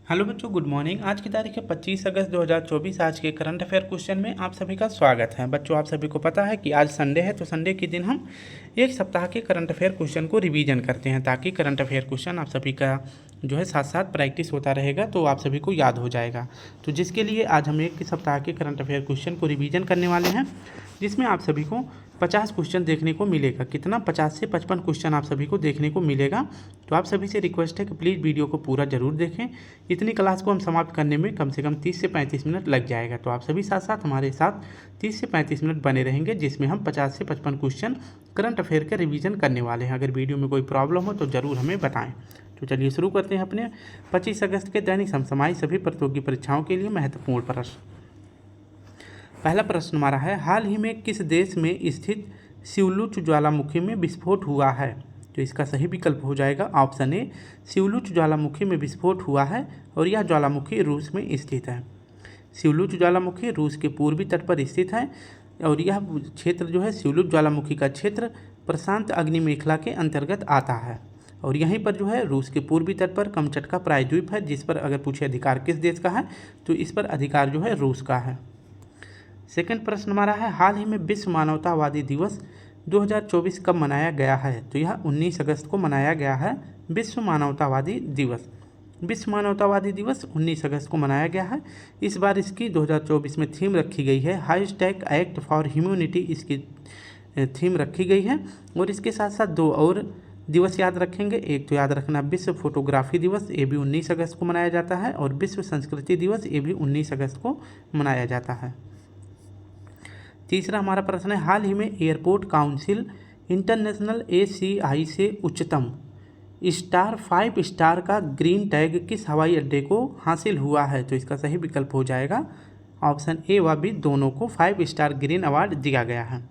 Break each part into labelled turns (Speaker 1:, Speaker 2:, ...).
Speaker 1: Hello बच्चों, good morning. आज की तारीख है 25 अगस्त 2024। आज के करंट अफेयर क्वेश्चन में आप सभी का स्वागत है। बच्चों, आप सभी को पता है कि आज संडे है, तो संडे के दिन हम एक सप्ताह के करंट अफेयर क्वेश्चन को रिवीजन करते हैं, ताकि करंट अफेयर क्वेश्चन आप सभी का जो है साथ साथ प्रैक्टिस होता रहेगा, तो आप सभी को याद हो जाएगा। तो जिसके लिए आज हम एक सप्ताह के करंट अफेयर क्वेश्चन को रिवीजन करने वाले हैं, जिसमें आप सभी को 50 क्वेश्चन देखने को मिलेगा। कितना? 50 से 55 क्वेश्चन आप सभी को देखने को मिलेगा। तो आप सभी से रिक्वेस्ट है कि प्लीज़ वीडियो को पूरा ज़रूर देखें। इतनी क्लास को हम समाप्त करने में कम से कम 30 से 35 मिनट लग जाएगा। तो आप सभी साथ साथ हमारे साथ 30 से 35 मिनट बने रहेंगे, जिसमें हम 50 से 55 क्वेश्चन करंट अफेयर का रिवीजन करने वाले हैं। अगर वीडियो में कोई प्रॉब्लम हो तो ज़रूर हमें बताएं। तो चलिए शुरू करते हैं अपने 25 अगस्त के दैनिक समसामयिक सभी प्रतियोगी परीक्षाओं के लिए महत्वपूर्ण प्रश्न। पहला प्रश्न हमारा है, हाल ही में किस देश में स्थित सिउलुच ज्वालामुखी में विस्फोट हुआ है? तो इसका सही विकल्प हो जाएगा ऑप्शन ए, सिउलुच ज्वालामुखी में विस्फोट हुआ है और यह ज्वालामुखी रूस में स्थित है। सिउलुच ज्वालामुखी रूस के पूर्वी तट पर स्थित है और यह क्षेत्र जो है सिउलुच ज्वालामुखी का क्षेत्र प्रशांत अग्नि मेखला के अंतर्गत आता है। और यहीं पर जो है रूस के पूर्वी तट पर कमचटका प्रायद्वीप है, जिस पर अगर पूछे अधिकार किस देश का है, तो इस पर अधिकार जो है रूस का है। सेकंड प्रश्न हमारा है, हाल ही में विश्व मानवतावादी दिवस 2024 कब मनाया गया है? तो यह 19 अगस्त को मनाया गया है। विश्व मानवतावादी दिवस 19 अगस्त को मनाया गया है। इस बार इसकी 2024 में थीम रखी गई है हैशटैग एक्ट फॉर ह्यूमैनिटी, इसकी थीम रखी गई है। और इसके साथ साथ दो और दिवस याद रखेंगे। एक तो याद रखना विश्व फोटोग्राफी दिवस, ये भी 19 अगस्त को मनाया जाता है, और विश्व संस्कृति दिवस, ये भी 19 अगस्त को मनाया जाता है। तीसरा हमारा प्रश्न है, हाल ही में एयरपोर्ट काउंसिल इंटरनेशनल ACI से उच्चतम स्टार 5 स्टार का ग्रीन टैग किस हवाई अड्डे को हासिल हुआ है? तो इसका सही विकल्प हो जाएगा ऑप्शन ए व बी, दोनों को 5 स्टार ग्रीन अवार्ड दिया गया है।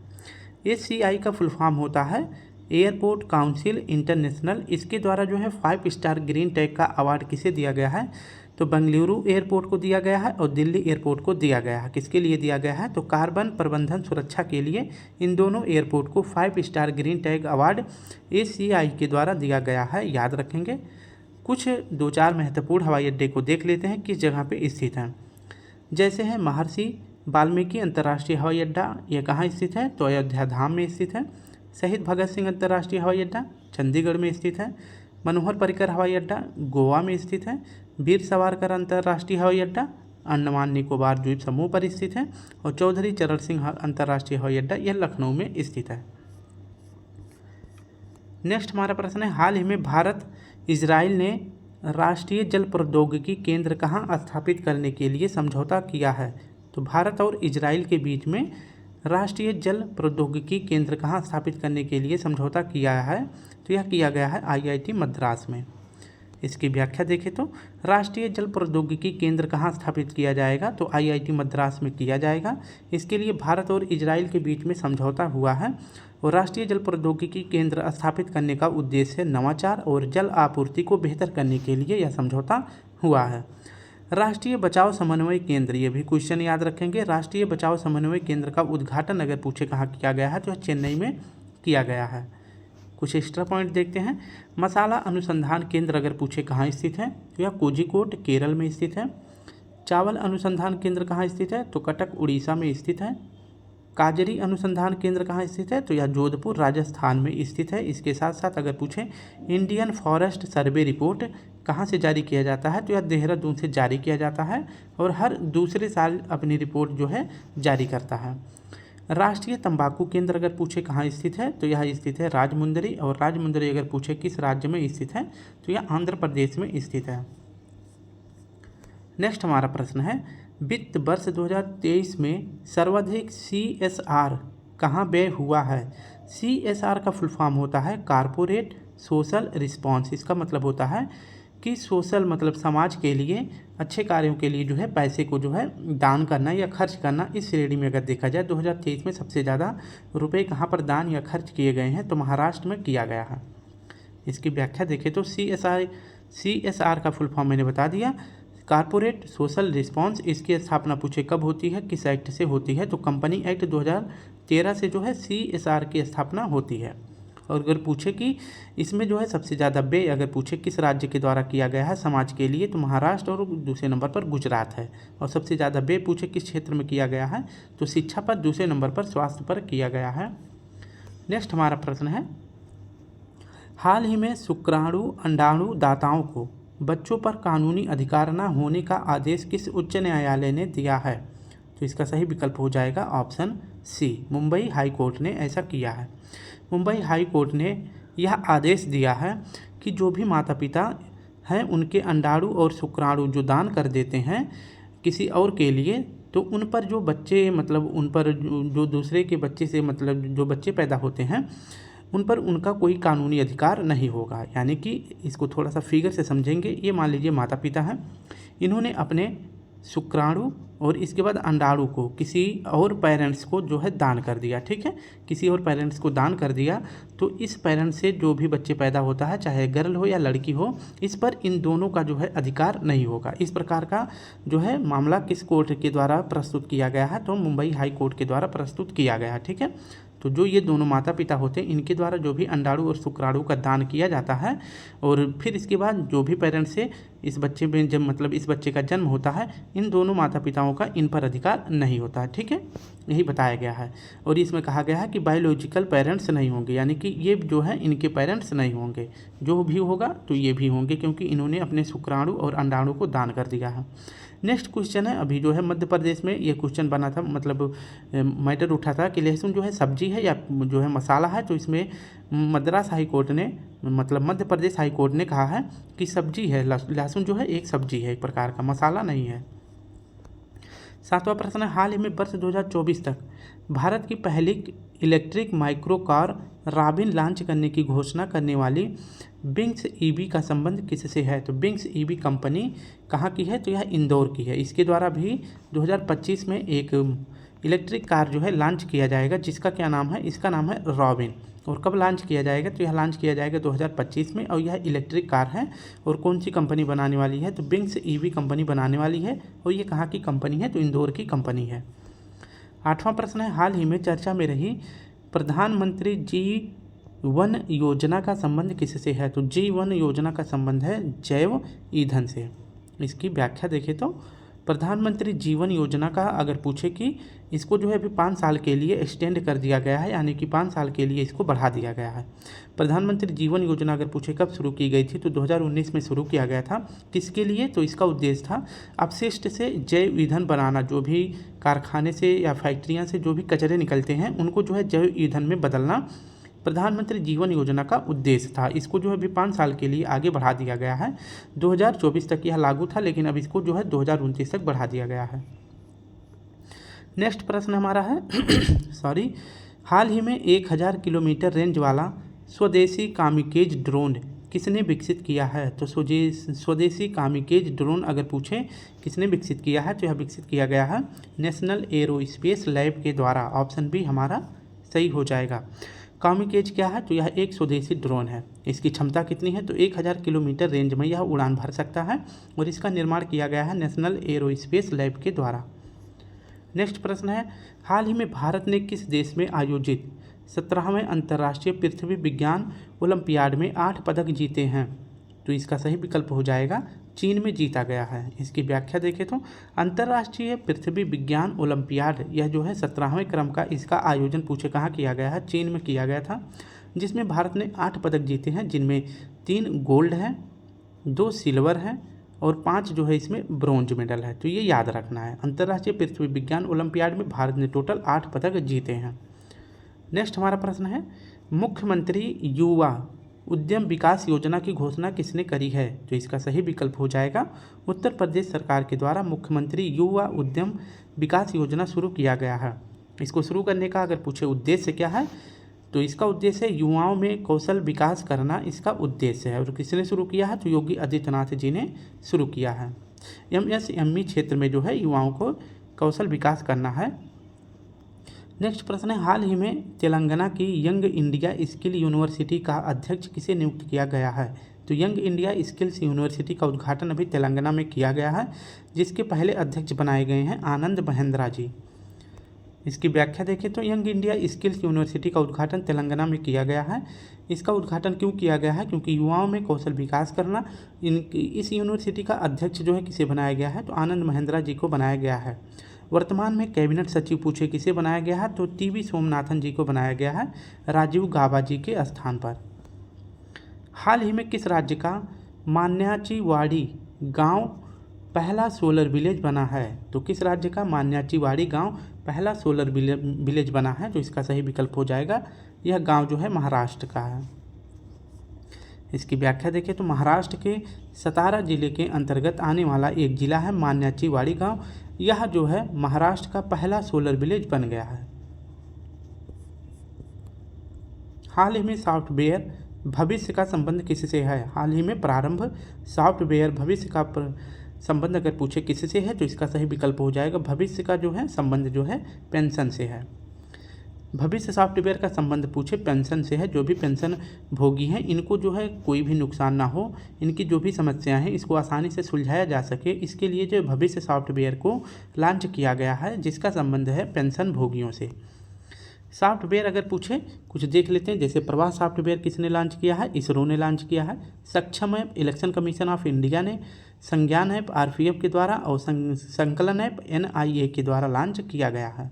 Speaker 1: ACI का फुल फॉर्म होता है एयरपोर्ट काउंसिल इंटरनेशनल। इसके द्वारा जो है 5 स्टार ग्रीन टैग का अवार्ड किसे दिया गया है? तो बेंगलुरु एयरपोर्ट को दिया गया है और दिल्ली एयरपोर्ट को दिया गया है। किसके लिए दिया गया है? तो कार्बन प्रबंधन सुरक्षा के लिए इन दोनों एयरपोर्ट को 5 star green tag award ACI के द्वारा दिया गया है, याद रखेंगे। कुछ दो चार महत्वपूर्ण हवाई अड्डे को देख लेते हैं किस जगह पे स्थित हैं। जैसे है महर्षि वाल्मीकि अंतर्राष्ट्रीय हवाई अड्डा, यह कहाँ स्थित है? तो अयोध्या धाम में स्थित है। शहीद भगत सिंह अंतर्राष्ट्रीय हवाई अड्डा चंडीगढ़ में स्थित है। मनोहर पर्रिकर हवाई अड्डा गोवा में स्थित है। वीर सावरकर अंतर्राष्ट्रीय हवाई अड्डा अंडमान निकोबार द्वीप समूह पर स्थित है। और चौधरी चरण सिंह अंतर्राष्ट्रीय हवाई अड्डा यह लखनऊ में स्थित है। नेक्स्ट हमारा प्रश्न है, हाल ही में भारत इजराइल ने राष्ट्रीय जल प्रौद्योगिकी केंद्र कहाँ स्थापित करने के लिए समझौता किया है? तो भारत और इजराइल के बीच में राष्ट्रीय जल प्रौद्योगिकी केंद्र कहाँ स्थापित करने के लिए समझौता किया है? तो यह किया गया है IIT मद्रास में। इसकी व्याख्या देखें तो राष्ट्रीय जल प्रौद्योगिकी केंद्र कहाँ स्थापित किया जाएगा? तो IIT मद्रास में किया जाएगा। इसके लिए भारत और इजराइल के बीच में समझौता हुआ है। और राष्ट्रीय जल प्रौद्योगिकी केंद्र स्थापित करने का उद्देश्य नवाचार और जल आपूर्ति को बेहतर करने के लिए यह समझौता हुआ है। राष्ट्रीय बचाव समन्वय केंद्र, ये भी क्वेश्चन याद रखेंगे। राष्ट्रीय बचाव समन्वय केंद्र का उद्घाटन अगर पूछे कहाँ किया गया है, तो चेन्नई में किया गया है। कुछ एक्स्ट्रा पॉइंट देखते हैं। मसाला अनुसंधान केंद्र अगर पूछे कहाँ स्थित है, तो यह कोझिकोड केरल में स्थित है। चावल अनुसंधान केंद्र कहाँ स्थित है? तो कटक उड़ीसा में स्थित है। काजरी अनुसंधान केंद्र कहाँ स्थित है? तो यह जोधपुर राजस्थान में स्थित है। इसके साथ साथ अगर पूछें इंडियन फॉरेस्ट सर्वे रिपोर्ट कहाँ से जारी किया जाता है, तो यह देहरादून से जारी किया जाता है और हर दूसरे साल अपनी रिपोर्ट जो है जारी करता है। राष्ट्रीय तंबाकू केंद्र अगर पूछे कहाँ स्थित है, तो यह स्थित है राजमुंदरी। और राजमुंदरी अगर पूछे किस राज्य में स्थित है, तो यह आंध्र प्रदेश में स्थित है। नेक्स्ट हमारा प्रश्न है, वित्त वर्ष 2023 में सर्वाधिक CSR कहाँ व्यय हुआ है? CSR का फुल फॉर्म होता है कारपोरेट सोशल रिस्पॉन्स। इसका मतलब होता है कि सोशल मतलब समाज के लिए अच्छे कार्यों के लिए जो है पैसे को जो है दान करना या खर्च करना। इस श्रेणी में अगर देखा जाए 2023 में सबसे ज़्यादा रुपए कहाँ पर दान या खर्च किए गए हैं, तो महाराष्ट्र में किया गया है। इसकी व्याख्या देखें तो CSR का फुल फॉर्म मैंने बता दिया, कारपोरेट सोशल रिस्पॉन्स। इसकी स्थापना पूछे कब होती है, किस एक्ट से होती है? तो कंपनी एक्ट 2013 से जो है CSR की स्थापना होती है। और अगर पूछे कि इसमें जो है सबसे ज़्यादा व्यय अगर पूछे किस राज्य के द्वारा किया गया है समाज के लिए, तो महाराष्ट्र, और दूसरे नंबर पर गुजरात है। और सबसे ज़्यादा व्यय पूछे किस क्षेत्र में किया गया है, तो शिक्षा पर, दूसरे नंबर पर स्वास्थ्य पर किया गया है। नेक्स्ट हमारा प्रश्न है, हाल ही में शुक्राणु अंडाणु दाताओं को बच्चों पर कानूनी अधिकार न होने का आदेश किस उच्च न्यायालय ने दिया है? तो इसका सही विकल्प हो जाएगा option C, Mumbai high court ने ऐसा किया है। मुंबई हाई कोर्ट ने यह आदेश दिया है कि जो भी माता पिता हैं उनके अंडाणु और शुक्राणु जो दान कर देते हैं किसी और के लिए, तो उन पर जो बच्चे मतलब उन पर जो दूसरे के बच्चे से मतलब जो बच्चे पैदा होते हैं उन पर उनका कोई कानूनी अधिकार नहीं होगा। यानी कि इसको थोड़ा सा फिगर से समझेंगे। ये मान लीजिए माता पिता हैं, इन्होंने अपने शुक्राणु और इसके बाद अंडाणु को किसी और पेरेंट्स को जो है दान कर दिया, ठीक है, किसी और पेरेंट्स को दान कर दिया, तो इस पेरेंट्स से जो भी बच्चे पैदा होता है चाहे गर्ल हो या लड़की हो, इस पर इन दोनों का जो है अधिकार नहीं होगा। इस प्रकार का जो है मामला किस कोर्ट के द्वारा प्रस्तुत किया गया है? तो मुंबई हाई कोर्ट के द्वारा प्रस्तुत किया गया है, ठीक है। तो जो ये दोनों माता पिता होते हैं इनके द्वारा जो भी अंडाणु और शुक्राणु का दान किया जाता है और फिर इसके बाद जो भी पेरेंट्स से इस बच्चे में जब मतलब इस बच्चे का जन्म होता है, इन दोनों माता पिताओं का इन पर अधिकार नहीं होता है, ठीक है, यही बताया गया है। और इसमें कहा गया है कि बायोलॉजिकल पेरेंट्स नहीं होंगे, यानी कि ये जो है इनके पेरेंट्स नहीं होंगे, जो भी होगा तो ये भी होंगे क्योंकि इन्होंने अपने शुक्राणु और अंडाणु को दान कर दिया है। नेक्स्ट क्वेश्चन है, अभी जो है मध्य प्रदेश में ये क्वेश्चन बना था, मतलब मैटर उठा था कि लहसुन जो है सब्जी है या जो है मसाला है, तो इसमें मद्रास हाई कोर्ट ने मतलब मध्य प्रदेश हाई कोर्ट ने कहा है कि सब्जी है, लहसुन जो है एक सब्जी है, एक प्रकार का मसाला नहीं है। 7वां प्रश्न है, हाल ही में वर्ष 2024 तक भारत की पहली electric micro car robin launch करने की घोषणा करने वाली बिंग्स ईवी का संबंध किससे है? तो बिंग्स ईवी कंपनी कहाँ की है? तो यह इंदौर की है। इसके द्वारा भी 2025 में एक इलेक्ट्रिक कार जो है लॉन्च किया जाएगा, जिसका क्या नाम है? इसका नाम है रॉबिन। और कब लॉन्च किया जाएगा? तो यह लॉन्च किया जाएगा 2025 में, और यह इलेक्ट्रिक कार है। और कौन सी कंपनी बनाने वाली है? तो बिंग्स ईवी कंपनी बनाने वाली है। और ये कहाँ की कंपनी है? तो इंदौर की कंपनी है। 8वां प्रश्न है, हाल ही में चर्चा में रही प्रधानमंत्री G1 योजना का संबंध किससे है? तो G1 योजना का संबंध है जैव ईंधन से। इसकी व्याख्या देखें तो प्रधानमंत्री जीवन योजना का अगर पूछे कि इसको जो है अभी 5 साल के लिए एक्सटेंड कर दिया गया है, यानी कि 5 साल के लिए इसको बढ़ा दिया गया है। प्रधानमंत्री जीवन योजना अगर पूछे कब शुरू की गई थी? तो 2019 में शुरू किया गया था। किसके लिए? तो इसका उद्देश्य था अपशिष्ट से जैव ईंधन बनाना। जो भी कारखाने से या फैक्ट्रियाँ से जो भी कचरे निकलते हैं उनको जो है जैव ईंधन में बदलना प्रधानमंत्री जीवन योजना का उद्देश्य था। इसको जो है अभी 5 साल के लिए आगे बढ़ा दिया गया है। 2024 तक यह लागू था, लेकिन अब इसको जो है 2029 तक बढ़ा दिया गया है। नेक्स्ट प्रश्न हमारा है हाल ही में 1000 किलोमीटर रेंज वाला स्वदेशी कामिकेज ड्रोन किसने विकसित किया है? तो स्वदेशी कामिकेज ड्रोन अगर पूछें किसने विकसित किया है, तो यह विकसित किया गया है नेशनल एरोस्पेस लैब के द्वारा। ऑप्शन बी हमारा सही हो जाएगा। कामिकेज क्या है? तो यह एक स्वदेशी ड्रोन है। इसकी क्षमता कितनी है? तो 1000 किलोमीटर रेंज में यह उड़ान भर सकता है और इसका निर्माण किया गया है नेशनल एरोस्पेस लैब के द्वारा। नेक्स्ट प्रश्न है, हाल ही में भारत ने किस देश में आयोजित 17वें अंतर्राष्ट्रीय पृथ्वी विज्ञान ओलंपियाड में 8 पदक जीते हैं? तो इसका सही विकल्प हो जाएगा चीन में जीता गया है। इसकी व्याख्या देखें तो अंतर्राष्ट्रीय पृथ्वी विज्ञान ओलंपियाड यह जो है 17वें क्रम का इसका आयोजन पूछे कहाँ किया गया है? चीन में किया गया था, जिसमें भारत ने 8 पदक जीते हैं, जिनमें 3 गोल्ड हैं, 2 सिल्वर हैं और 5 जो है इसमें ब्रॉन्ज मेडल है। तो ये याद रखना है, अंतर्राष्ट्रीय पृथ्वी विज्ञान ओलंपियाड में भारत ने टोटल 8 पदक जीते हैं। नेक्स्ट हमारा प्रश्न है, मुख्यमंत्री युवा उद्यम विकास योजना की घोषणा किसने करी है? तो इसका सही विकल्प हो जाएगा उत्तर प्रदेश सरकार के द्वारा मुख्यमंत्री युवा उद्यम विकास योजना शुरू किया गया है। इसको शुरू करने का अगर पूछे उद्देश्य क्या है, तो इसका उद्देश्य है युवाओं में कौशल विकास करना, इसका उद्देश्य है। और किसने शुरू किया है? तो योगी आदित्यनाथ जी ने शुरू किया है। MSME क्षेत्र में जो है युवाओं को कौशल विकास करना है। नेक्स्ट प्रश्न है, हाल ही में तेलंगाना की यंग इंडिया स्किल यूनिवर्सिटी का अध्यक्ष किसे नियुक्त किया गया है? तो यंग इंडिया स्किल्स यूनिवर्सिटी का उद्घाटन अभी तेलंगाना में किया गया है, जिसके पहले अध्यक्ष बनाए गए हैं आनंद महिंद्रा जी। इसकी व्याख्या देखें तो यंग इंडिया स्किल्स यूनिवर्सिटी का उद्घाटन तेलंगाना में किया गया है। इसका उद्घाटन क्यों किया गया है? क्योंकि युवाओं में कौशल विकास करना। इस यूनिवर्सिटी का अध्यक्ष जो है किसे बनाया गया है? तो आनंद महिंद्रा जी को बनाया गया है। वर्तमान में कैबिनेट सचिव पूछे किसे बनाया गया है? तो टीवी सोमनाथन जी को बनाया गया है राजीव गाबा जी के स्थान पर। हाल ही में किस राज्य का मान्याचीवाड़ी गांव पहला सोलर विलेज बना है? तो किस राज्य का मान्याचीवाड़ी गांव पहला सोलर विलेज बना है? तो इसका सही विकल्प हो जाएगा, यह गांव जो है महाराष्ट्र का है। इसकी व्याख्या देखें तो महाराष्ट्र के सतारा जिले के अंतर्गत आने वाला एक जिला है मान्याचीवाड़ी गांव। यह जो है महाराष्ट्र का पहला सोलर विलेज बन गया है। हाल ही में सॉफ्टवेयर भविष्य का संबंध किससे है? हाल ही में प्रारंभ सॉफ्टवेयर भविष्य का संबंध अगर पूछे किससे है तो इसका सही विकल्प हो जाएगा, भविष्य का जो है संबंध जो है पेंशन से है। भविष्य सॉफ्टवेयर का संबंध पूछे पेंशन से है। जो भी पेंशन भोगी हैं इनको जो है कोई भी नुकसान ना हो, इनकी जो भी समस्याएं हैं इसको आसानी से सुलझाया जा सके, इसके लिए जो भविष्य सॉफ्टवेयर को लॉन्च किया गया है जिसका संबंध है पेंशन भोगियों से। सॉफ्टवेयर अगर पूछे कुछ देख लेते हैं, जैसे प्रवास सॉफ्टवेयर किसने लॉन्च किया है? इसरो ने लॉन्च किया है। सक्षम app election commission of India ने, संज्ञान ऐप आरपीएफ के द्वारा और संकलन ऐप एनआईए के द्वारा लॉन्च किया गया है।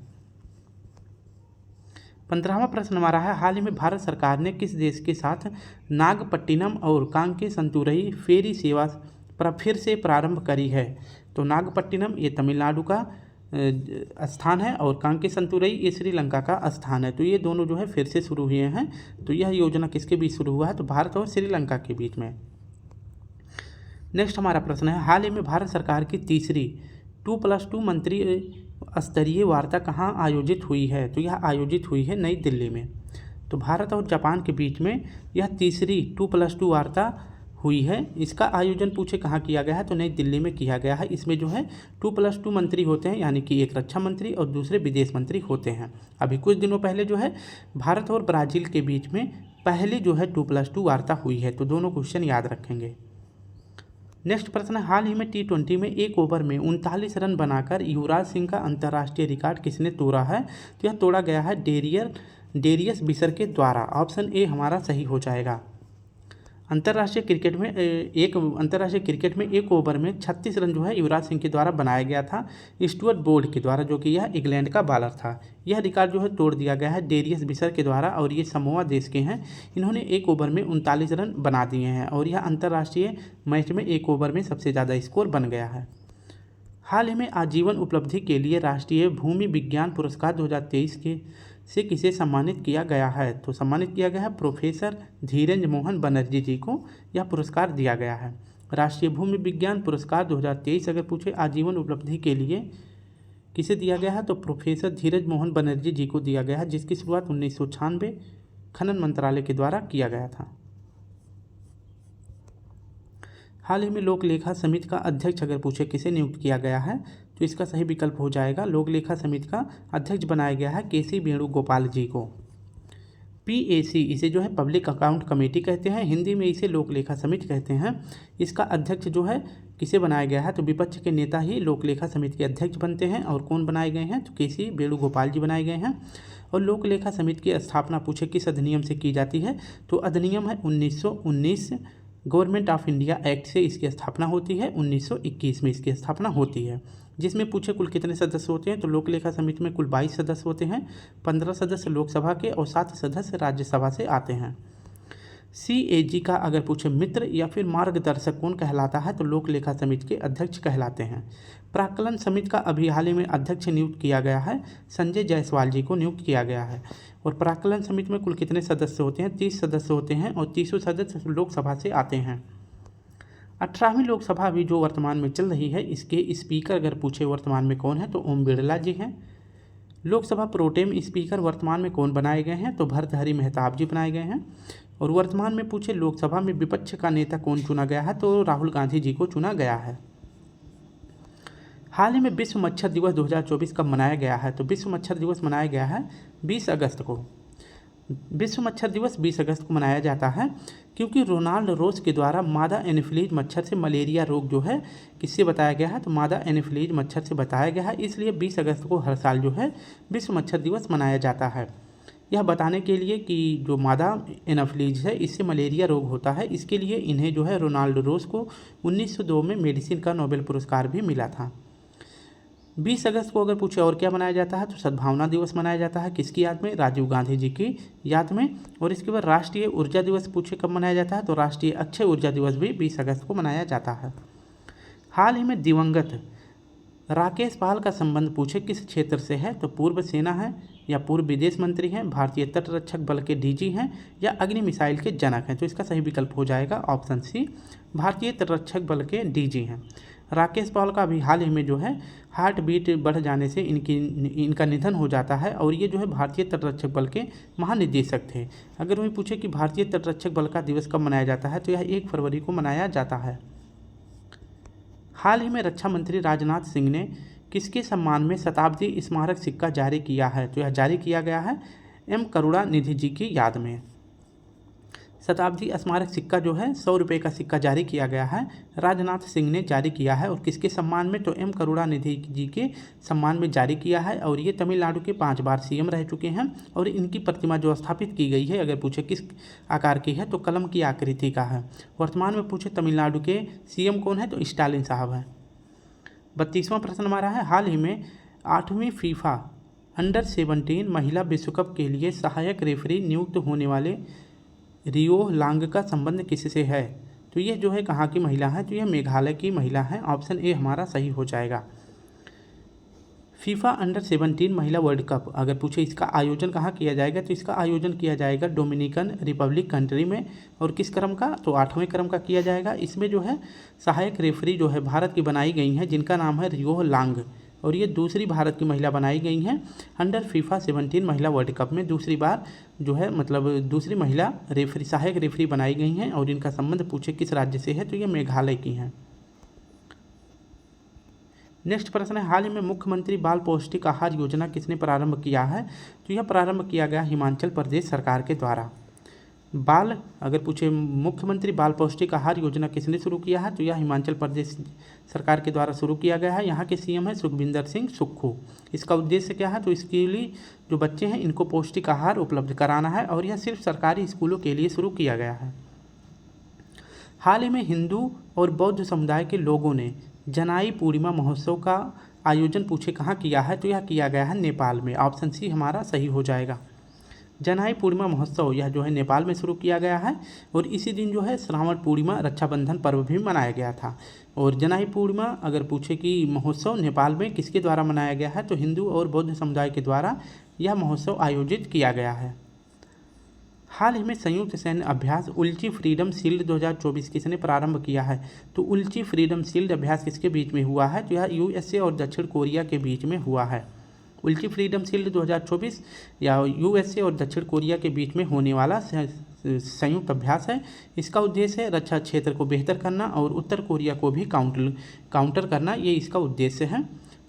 Speaker 1: 15वां प्रश्न हमारा है, हाल ही में भारत सरकार ने किस देश के साथ नागपट्टिनम और कांके संतुरई फेरी सेवा फिर से प्रारंभ करी है? तो नागपट्टिनम ये तमिलनाडु का स्थान है और कांके संतुरई ये श्रीलंका का स्थान है। तो ये दोनों जो है फिर से शुरू हुए हैं। तो यह योजना किसके बीच शुरू हुआ है? तो भारत और श्रीलंका के बीच में। नेक्स्ट हमारा प्रश्न है, हाल ही में भारत सरकार की तीसरी 2+2 मंत्री स्तरीय वार्ता कहाँ आयोजित हुई है? तो यह आयोजित हुई है नई दिल्ली में। तो भारत और जापान के बीच में यह तीसरी 2+2 वार्ता हुई है। इसका आयोजन पूछे कहाँ किया गया है? तो नई दिल्ली में किया गया है। इसमें जो है 2+2 मंत्री होते हैं, यानी कि एक रक्षा मंत्री और दूसरे विदेश मंत्री होते हैं। अभी कुछ दिनों पहले जो है भारत और ब्राज़ील के बीच में पहली जो है 2+2 वार्ता हुई है। तो दोनों क्वेश्चन याद रखेंगे। नेक्स्ट प्रश्न है, हाल ही में T20 में एक ओवर में 39 रन बनाकर युवराज सिंह का अंतर्राष्ट्रीय रिकॉर्ड किसने तोड़ा है? तो यह तोड़ा गया है डेरियस बिशर के द्वारा। ऑप्शन ए हमारा सही हो जाएगा। अंतर्राष्ट्रीय क्रिकेट में एक ओवर में 36 रन जो है युवराज सिंह के द्वारा बनाया गया था स्टुअर्ट बोर्ड के द्वारा, जो कि यह इंग्लैंड का बॉलर था। यह रिकॉर्ड जो है तोड़ दिया गया है डेरियस बिशर के द्वारा और ये समोआ देश के हैं। इन्होंने एक ओवर में 39 रन बना दिए हैं और यह अंतर्राष्ट्रीय मैच में एक ओवर में सबसे ज़्यादा स्कोर बन गया है। हाल ही में आजीवन उपलब्धि के लिए राष्ट्रीय भूमि विज्ञान पुरस्कार 2023 से किसे सम्मानित किया गया है? तो सम्मानित किया गया है प्रोफेसर धीरेन्द्र मोहन बनर्जी जी को यह पुरस्कार दिया गया है। राष्ट्रीय भूमि विज्ञान पुरस्कार 2023 अगर पूछे आजीवन उपलब्धि के लिए किसे दिया गया है? तो प्रोफेसर धीरज मोहन बनर्जी जी को दिया गया है, जिसकी शुरुआत 1996 खनन मंत्रालय के द्वारा किया गया था। हाल ही में लोक लेखा समिति का अध्यक्ष अगर पूछे किसे नियुक्त किया गया है? तो इसका सही विकल्प हो जाएगा, लोक लेखा समिति का अध्यक्ष बनाया गया है केसी वेणुगोपाल जी को। PAC इसे जो है पब्लिक अकाउंट कमेटी कहते हैं, हिंदी में इसे लोक लेखा समिति कहते हैं। इसका अध्यक्ष जो है किसे बनाया गया है? तो विपक्ष के नेता ही लोक लेखा समिति के अध्यक्ष बनते हैं। और कौन बनाए गए हैं? तो केसी वेणुगोपाल जी बनाए गए हैं। और लोक लेखा समिति की स्थापना पूछे किस अधिनियम से की जाती है? तो अधिनियम है 1919 गवर्नमेंट ऑफ इंडिया एक्ट से इसकी स्थापना होती है। 1921 में इसकी स्थापना होती है। जिसमें पूछे कुल कितने सदस्य होते हैं? तो लोक लेखा समिति में कुल 22 सदस्य होते हैं, 15 सदस्य लोकसभा के और 7 सदस्य राज्यसभा से आते हैं। CAG का अगर पूछे मित्र या फिर मार्गदर्शक कौन कहलाता है? तो लोक लेखा समिति के अध्यक्ष कहलाते हैं। प्राक्कलन समिति का अभी हाल ही में अध्यक्ष नियुक्त किया गया है, संजय जायसवाल जी को नियुक्त किया गया है। और प्राक्कलन समिति में कुल कितने सदस्य होते हैं? 30 सदस्य होते हैं और 30 सदस्य लोकसभा से आते हैं। 18वीं लोकसभा अभी जो वर्तमान में चल रही है, इसके स्पीकर अगर पूछे वर्तमान में कौन है? तो ओम बिरला जी हैं। लोकसभा प्रोटेम स्पीकर वर्तमान में कौन बनाए गए हैं? तो भर्तृहरि मेहताब जी बनाए गए हैं। और वर्तमान में पूछे लोकसभा में विपक्ष का नेता कौन चुना गया है? तो राहुल गांधी जी को चुना गया है। हाल ही में विश्व मच्छर दिवस 2024 कब मनाया गया है? तो विश्व मच्छर दिवस मनाया गया है 20 अगस्त को। विश्व मच्छर दिवस 20 अगस्त को मनाया जाता है क्योंकि रोनाल्ड रोस के द्वारा मादा एनोफिलीज मच्छर से मलेरिया रोग जो है किससे बताया गया है, तो मादा एनोफिलीज मच्छर से बताया गया है। इसलिए 20 अगस्त को हर साल जो है विश्व मच्छर दिवस मनाया जाता है। यह बताने के लिए कि जो मादा एनोफिलीज है इससे मलेरिया रोग होता है, इसके लिए इन्हें जो है रोनाल्ड रोस को 1902 में मेडिसिन का नोबेल पुरस्कार भी मिला था। 20 अगस्त को अगर पूछे और क्या मनाया जाता है, तो सद्भावना दिवस मनाया जाता है। किसकी याद में, राजीव गांधी जी की याद में। और इसके बाद राष्ट्रीय ऊर्जा दिवस पूछे कब मनाया जाता है, तो राष्ट्रीय अक्षय ऊर्जा दिवस भी 20 अगस्त को मनाया जाता है। हाल ही में दिवंगत राकेश पाल का संबंध पूछे किस क्षेत्र से है, तो पूर्व सेना है या पूर्व विदेश मंत्री हैं, भारतीय तटरक्षक बल के डीजी हैं या अग्नि मिसाइल के जनक हैं। तो इसका सही विकल्प हो जाएगा ऑप्शन सी, भारतीय तटरक्षक बल के डीजी हैं। राकेश पाल का अभी हाल ही में जो है हार्ट बीट बढ़ जाने से इनका निधन हो जाता है और ये जो है भारतीय तटरक्षक बल के महानिदेशक थे। अगर वही पूछे कि भारतीय तटरक्षक बल का दिवस कब मनाया जाता है, तो यह 1 फरवरी को मनाया जाता है। हाल ही में रक्षा मंत्री राजनाथ सिंह ने किसके सम्मान में शताब्दी स्मारक सिक्का जारी किया है, तो यह जारी किया गया है एम करुणानिधि जी की याद में। शताब्दी स्मारक सिक्का जो है 100 रुपये का सिक्का जारी किया गया है, राजनाथ सिंह ने जारी किया है। और किसके सम्मान में, तो एम करुणानिधि जी के सम्मान में जारी किया है। और ये तमिलनाडु के 5 बार सीएम रह चुके हैं। और इनकी प्रतिमा जो स्थापित की गई है, अगर पूछे किस आकार की है, तो कलम की आकृति का है। वर्तमान में पूछे तमिलनाडु के सीएम कौन है, तो स्टालिन साहब हैं। 32वां प्रश्न हमारा है, हाल ही में 8वीं फीफा अंडर 17 महिला विश्व कप के लिए सहायक रेफरी नियुक्त होने वाले रियो लांग का संबंध किससे है, तो यह जो है कहाँ की महिला है, तो यह मेघालय की महिला है। ऑप्शन ए हमारा सही हो जाएगा। फीफा अंडर 17 महिला वर्ल्ड कप अगर पूछे इसका आयोजन कहाँ किया जाएगा, तो इसका आयोजन किया जाएगा डोमिनिकन रिपब्लिक कंट्री में। और किस क्रम का, तो 8वें क्रम का किया जाएगा। इसमें जो है सहायक रेफरी जो है भारत की बनाई गई हैं, जिनका नाम है रियो लांग। और ये दूसरी भारत की महिला बनाई गई हैं अंडर फीफा 17 महिला वर्ल्ड कप में। दूसरी बार जो है मतलब दूसरी महिला रेफरी सहायक रेफरी बनाई गई हैं। और इनका संबंध पूछे किस राज्य से है, तो ये मेघालय की हैं। नेक्स्ट प्रश्न है, हाल ही में मुख्यमंत्री बाल पौष्टिक आहार योजना किसने प्रारंभ किया है, तो यह प्रारंभ किया गया हिमाचल प्रदेश सरकार के द्वारा। बाल अगर पूछे मुख्यमंत्री बाल पौष्टिक आहार योजना किसने शुरू किया है, तो यह हिमाचल प्रदेश सरकार के द्वारा शुरू किया गया है। यहाँ के सीएम है सुखविंदर सिंह सुक्खू। इसका उद्देश्य क्या है, तो इसके लिए जो बच्चे हैं इनको पौष्टिक आहार उपलब्ध कराना है। और यह सिर्फ सरकारी स्कूलों के लिए शुरू किया गया है। हाल ही में हिंदू और बौद्ध समुदाय के लोगों ने जनाई पूर्णिमा महोत्सव का आयोजन पूछे कहाँ किया है, तो यह किया गया है नेपाल में। ऑप्शन सी हमारा सही हो जाएगा। जनाई पूर्णिमा महोत्सव यह जो है नेपाल में शुरू किया गया है। और इसी दिन जो है श्रावण पूर्णिमा रक्षाबंधन पर्व भी मनाया गया था। और जनाई पूर्णिमा अगर पूछे कि महोत्सव नेपाल में किसके द्वारा मनाया गया है, तो हिंदू और बौद्ध समुदाय के द्वारा यह महोत्सव आयोजित किया गया है। हाल ही में संयुक्त सैन्य अभ्यास उल्ची फ्रीडम शील्ड 2024 किसने प्रारंभ किया है, तो उल्ची फ्रीडम शील्ड अभ्यास किसके बीच में हुआ है, तो यह यूएसए और दक्षिण कोरिया के बीच में हुआ है। उल्ची फ्रीडम शील्ड 2024 या यूएसए और दक्षिण कोरिया के बीच में होने वाला संयुक्त अभ्यास है। इसका उद्देश्य है रक्षा क्षेत्र को बेहतर करना और उत्तर कोरिया को भी काउंटर करना, ये इसका उद्देश्य है।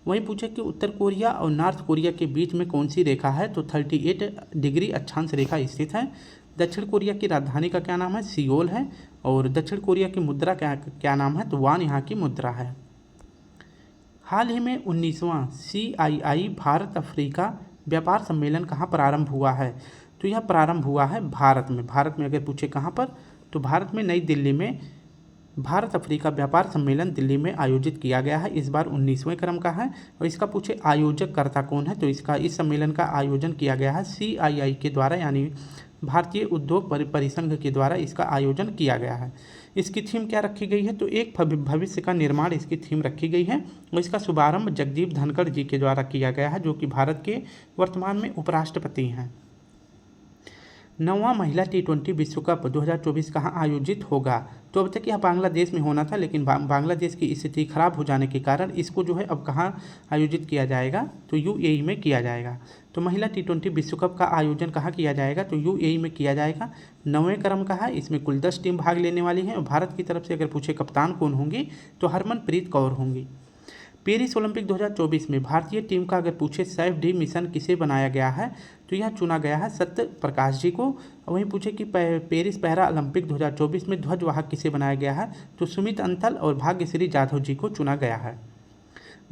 Speaker 1: वहीं पूछे कि उत्तर कोरिया और नॉर्थ कोरिया के बीच में कौन सी रेखा है, तो 38 डिग्री अक्षांश रेखा स्थित है। दक्षिण कोरिया की राजधानी का क्या नाम है, सियोल है। और दक्षिण कोरिया की मुद्रा क्या नाम है, तो वान यहाँ की मुद्रा है। हाल ही में 19वां CII भारत अफ्रीका व्यापार सम्मेलन कहाँ प्रारंभ हुआ है, तो यह प्रारंभ हुआ है भारत में। भारत में अगर पूछे कहाँ पर, तो भारत में नई दिल्ली में भारत अफ्रीका व्यापार सम्मेलन दिल्ली में आयोजित किया गया है। इस बार 19वें क्रम का है। और इसका पूछे आयोजक कर्ता कौन है, तो इस सम्मेलन का आयोजन किया गया है CII के द्वारा, यानी भारतीय उद्योग परिसंघ के द्वारा इसका आयोजन किया गया है। इसकी थीम क्या रखी गई है, तो एक भविष्य का निर्माण इसकी थीम रखी गई है। और इसका शुभारंभ जगदीप धनखड़ जी के द्वारा किया गया है, जो कि भारत के वर्तमान में उपराष्ट्रपति हैं। 9वां महिला T20 विश्व कप 2024 कहाँ आयोजित होगा, तो अब तक यह बांग्लादेश में होना था, लेकिन बांग्लादेश की स्थिति खराब हो जाने के कारण इसको जो है अब कहाँ आयोजित किया जाएगा, तो UAE में किया जाएगा। तो महिला T20 विश्व कप का आयोजन कहाँ किया जाएगा, तो UAE में किया जाएगा। 9वें क्रम का है। इसमें कुल 10 टीम भाग लेने वाली हैं। और भारत की तरफ से अगर पूछे कप्तान कौन होंगी, तो हरमनप्रीत कौर होंगी। पेरिस ओलंपिक 2024 में भारतीय टीम का अगर पूछे सेफ डी मिशन किसे बनाया गया है, तो तो यह चुना गया है सत्य प्रकाश जी को। वहीं पूछे कि पेरिस पैरा ओलंपिक 2024 में ध्वजवाहक किसे बनाया गया है, तो सुमित अंतल और भाग्यश्री जाधव जी को चुना गया है।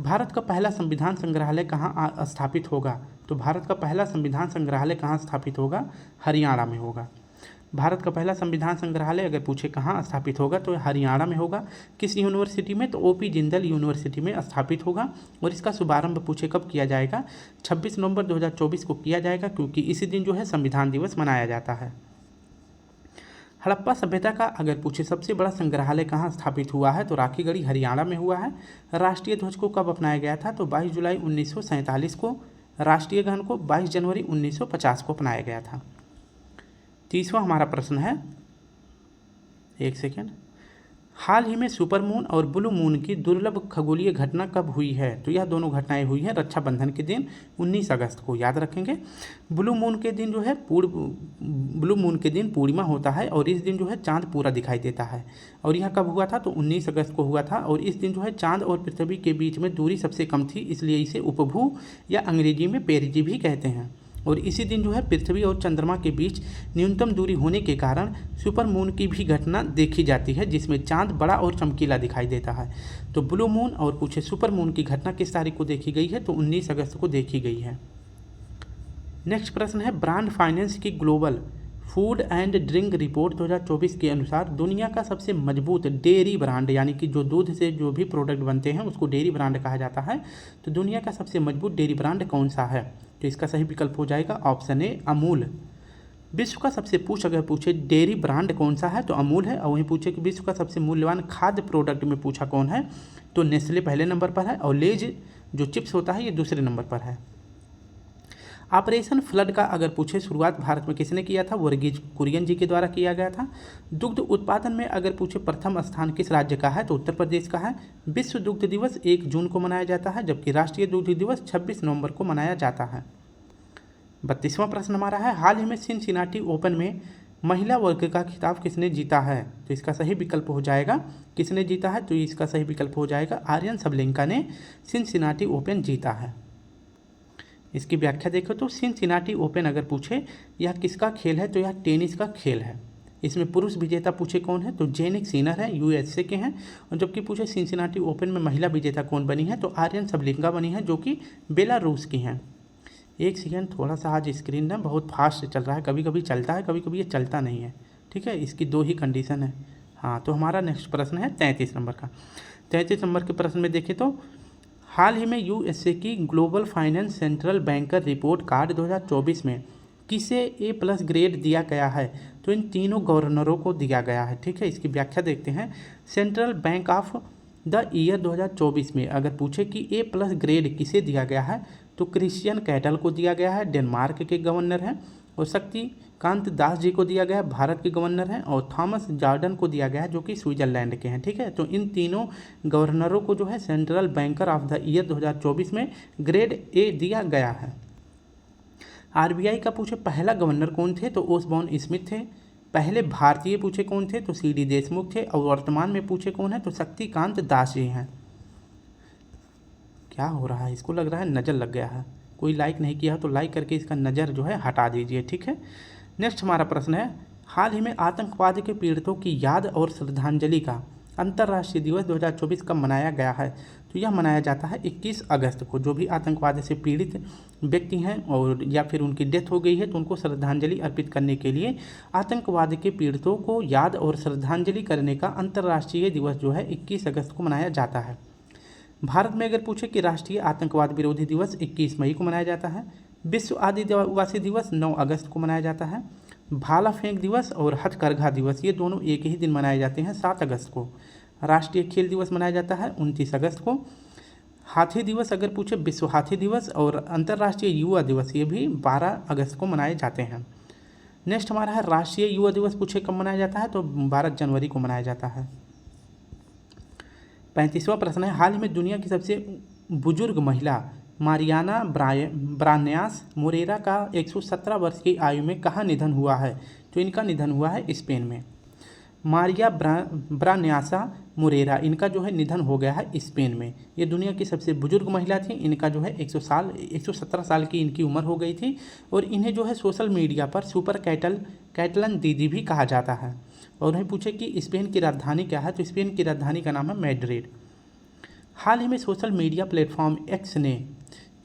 Speaker 1: भारत का पहला संविधान संग्रहालय कहाँ स्थापित होगा, तो भारत का पहला संविधान संग्रहालय कहाँ स्थापित होगा, हरियाणा में होगा। भारत का पहला संविधान संग्रहालय अगर पूछे कहाँ स्थापित होगा तो हरियाणा में होगा। किस यूनिवर्सिटी में, तो ओपी जिंदल यूनिवर्सिटी में स्थापित होगा। और इसका शुभारंभ पूछे कब किया जाएगा, 26 नवंबर 2024 को किया जाएगा, क्योंकि इसी दिन जो है संविधान दिवस मनाया जाता है। हड़प्पा सभ्यता का अगर पूछे सबसे बड़ा संग्रहालय कहाँ स्थापित हुआ है, तो राखीगढ़ी हरियाणा में हुआ है। राष्ट्रीय ध्वज को कब अपनाया गया था, तो 22 जुलाई 1947 को। राष्ट्रीय गान को 22 जनवरी 1950 को अपनाया गया था। 30वां हमारा प्रश्न है, एक सेकेंड, हाल ही में सुपरमून और ब्लू मून की दुर्लभ खगोलीय घटना कब हुई है, तो यह दोनों घटनाएं हुई हैं रक्षाबंधन के दिन 19 अगस्त को, याद रखेंगे। ब्लू मून के दिन जो है ब्लू मून के दिन पूर्णिमा होता है और इस दिन जो है चांद पूरा दिखाई देता है। और यह कब हुआ था, तो 19 अगस्त को हुआ था। और इस दिन जो है चांद और पृथ्वी के बीच में दूरी सबसे कम थी, इसलिए इसे उपभू या अंग्रेजी में पेरिजी भी कहते हैं। और इसी दिन जो है पृथ्वी और चंद्रमा के बीच न्यूनतम दूरी होने के कारण सुपर मून की भी घटना देखी जाती है, जिसमें चांद बड़ा और चमकीला दिखाई देता है। तो ब्लू मून और पूछे सुपर मून की घटना किस तारीख को देखी गई है, तो 19 अगस्त को देखी गई है। नेक्स्ट प्रश्न है, ब्रांड फाइनेंस की global food and drink report 2024 के अनुसार दुनिया का सबसे मजबूत डेयरी ब्रांड, यानी कि जो दूध से जो भी प्रोडक्ट बनते हैं उसको डेयरी ब्रांड कहा जाता है, तो दुनिया का सबसे मजबूत डेयरी ब्रांड कौन सा है, तो इसका सही विकल्प हो जाएगा ऑप्शन ए अमूल। विश्व का सबसे अगर पूछे डेयरी ब्रांड कौन सा है, तो अमूल है। और वहीं पूछे कि विश्व का सबसे मूल्यवान खाद्य प्रोडक्ट में पूछा कौन है, तो नेस्ले पहले नंबर पर है और लेज जो चिप्स होता है ये दूसरे नंबर पर है। ऑपरेशन फ्लड का अगर पूछे शुरुआत भारत में किसने किया था, वर्गीज कुरियन जी के द्वारा किया गया था। दुग्ध उत्पादन में अगर पूछे प्रथम स्थान किस राज्य का है, तो उत्तर प्रदेश का है। विश्व दुग्ध दिवस 1 जून को मनाया जाता है, जबकि राष्ट्रीय दुग्ध दिवस 26 नवंबर को मनाया जाता है। 32वां प्रश्न हमारा है, हाल ही में सिनसिनाटी ओपन में महिला वर्ग का खिताब किसने जीता है, तो इसका सही विकल्प हो जाएगा किसने जीता है, तो इसका सही विकल्प हो जाएगा आर्यन सबलेंका ने सिनसिनाटी ओपन जीता है। इसकी व्याख्या देखो तो सिनसिनाटी ओपन अगर पूछे यह किसका खेल है, तो यह टेनिस का खेल है। इसमें पुरुष विजेता पूछे कौन है, तो जेनिक सिनर है, यूएसए के हैं। और जबकि पूछे सिनसिनाटी ओपन में महिला विजेता कौन बनी है, तो आर्यन सबलिंका बनी है, जो कि बेलारूस की हैं। एक सेकेंड, थोड़ा सा आज स्क्रीन ना बहुत फास्ट चल रहा है, कभी कभी चलता है कभी कभी ये चलता नहीं है, ठीक है। इसकी 2 ही कंडीशन है। हाँ, तो हमारा नेक्स्ट प्रश्न है 33 नंबर का। 33 नंबर के प्रश्न में देखें तो हाल ही में यूएसए की global finance central banker report card 2024 में किसे A+ ग्रेड दिया गया है, तो इन तीनों गवर्नरों को दिया गया है, ठीक है। इसकी व्याख्या देखते हैं। Central bank of the year 2024 में अगर पूछे कि A+ ग्रेड किसे दिया गया है, तो क्रिश्चियन कैटल को दिया गया है, डेनमार्क के गवर्नर हैं। और शक्तिकांत दास जी को दिया गया, भारत के गवर्नर हैं। और थॉमस जॉर्डन को दिया गया है, जो कि स्विट्जरलैंड के हैं, ठीक है। तो इन तीनों गवर्नरों को जो है central banker of the year 2024 में ग्रेड A दिया गया है। आरबीआई का पूछे पहला गवर्नर कौन थे, तो ओसबॉर्न स्मिथ थे। पहले भारतीय पूछे कौन थे, तो CD देशमुख थे। और वर्तमान में पूछे कौन है, तो शक्तिकांत दास जी हैं। क्या हो रहा है, इसको लग रहा है नज़र लग गया है। कोई लाइक नहीं किया तो लाइक करके इसका नज़र जो है हटा दीजिए, ठीक है। नेक्स्ट हमारा प्रश्न है, हाल ही में आतंकवाद के पीड़ितों की याद और श्रद्धांजलि का अंतर्राष्ट्रीय दिवस 2024 कब मनाया गया है, तो यह मनाया जाता है 21 अगस्त को। जो भी आतंकवाद से पीड़ित व्यक्ति हैं और या फिर उनकी डेथ हो गई है, तो उनको श्रद्धांजलि अर्पित करने के लिए आतंकवाद के पीड़ितों को याद और श्रद्धांजलि करने का अंतर्राष्ट्रीय दिवस जो है 21 अगस्त को मनाया जाता है। भारत में अगर पूछे कि राष्ट्रीय आतंकवाद विरोधी दिवस 21 मई को मनाया जाता है। विश्व आदिवासी दिवस 9 अगस्त को मनाया जाता है। भाला फेंक दिवस और हथकरघा दिवस ये दोनों एक ही दिन मनाए जाते हैं 7 अगस्त को। राष्ट्रीय खेल दिवस मनाया जाता है 29 अगस्त को। हाथी दिवस अगर पूछे विश्व हाथी दिवस और अंतर्राष्ट्रीय युवा दिवस ये भी 12 अगस्त को मनाए जाते हैं। नेक्स्ट हमारा है राष्ट्रीय युवा दिवस पूछे कब मनाया जाता है, तो 12 जनवरी को मनाया जाता है। 35वां प्रश्न है, हाल ही में दुनिया की सबसे बुजुर्ग महिला मारियाना ब्रान्यास मोरेरा का 117 वर्ष की आयु में कहाँ निधन हुआ है, तो इनका निधन हुआ है स्पेन में। मारिया ब्रान्यासा मोरेरा, इनका जो है निधन हो गया है स्पेन में। ये दुनिया की सबसे बुजुर्ग महिला थी। इनका जो है 117 साल की इनकी उम्र हो गई थी। और इन्हें जो है सोशल मीडिया पर सुपर कैटलन दीदी भी कहा जाता है। और उन्हें पूछे कि स्पेन की राजधानी क्या है, तो स्पेन की राजधानी का नाम है मैड्रिड। हाल ही में सोशल मीडिया प्लेटफॉर्म एक्स ने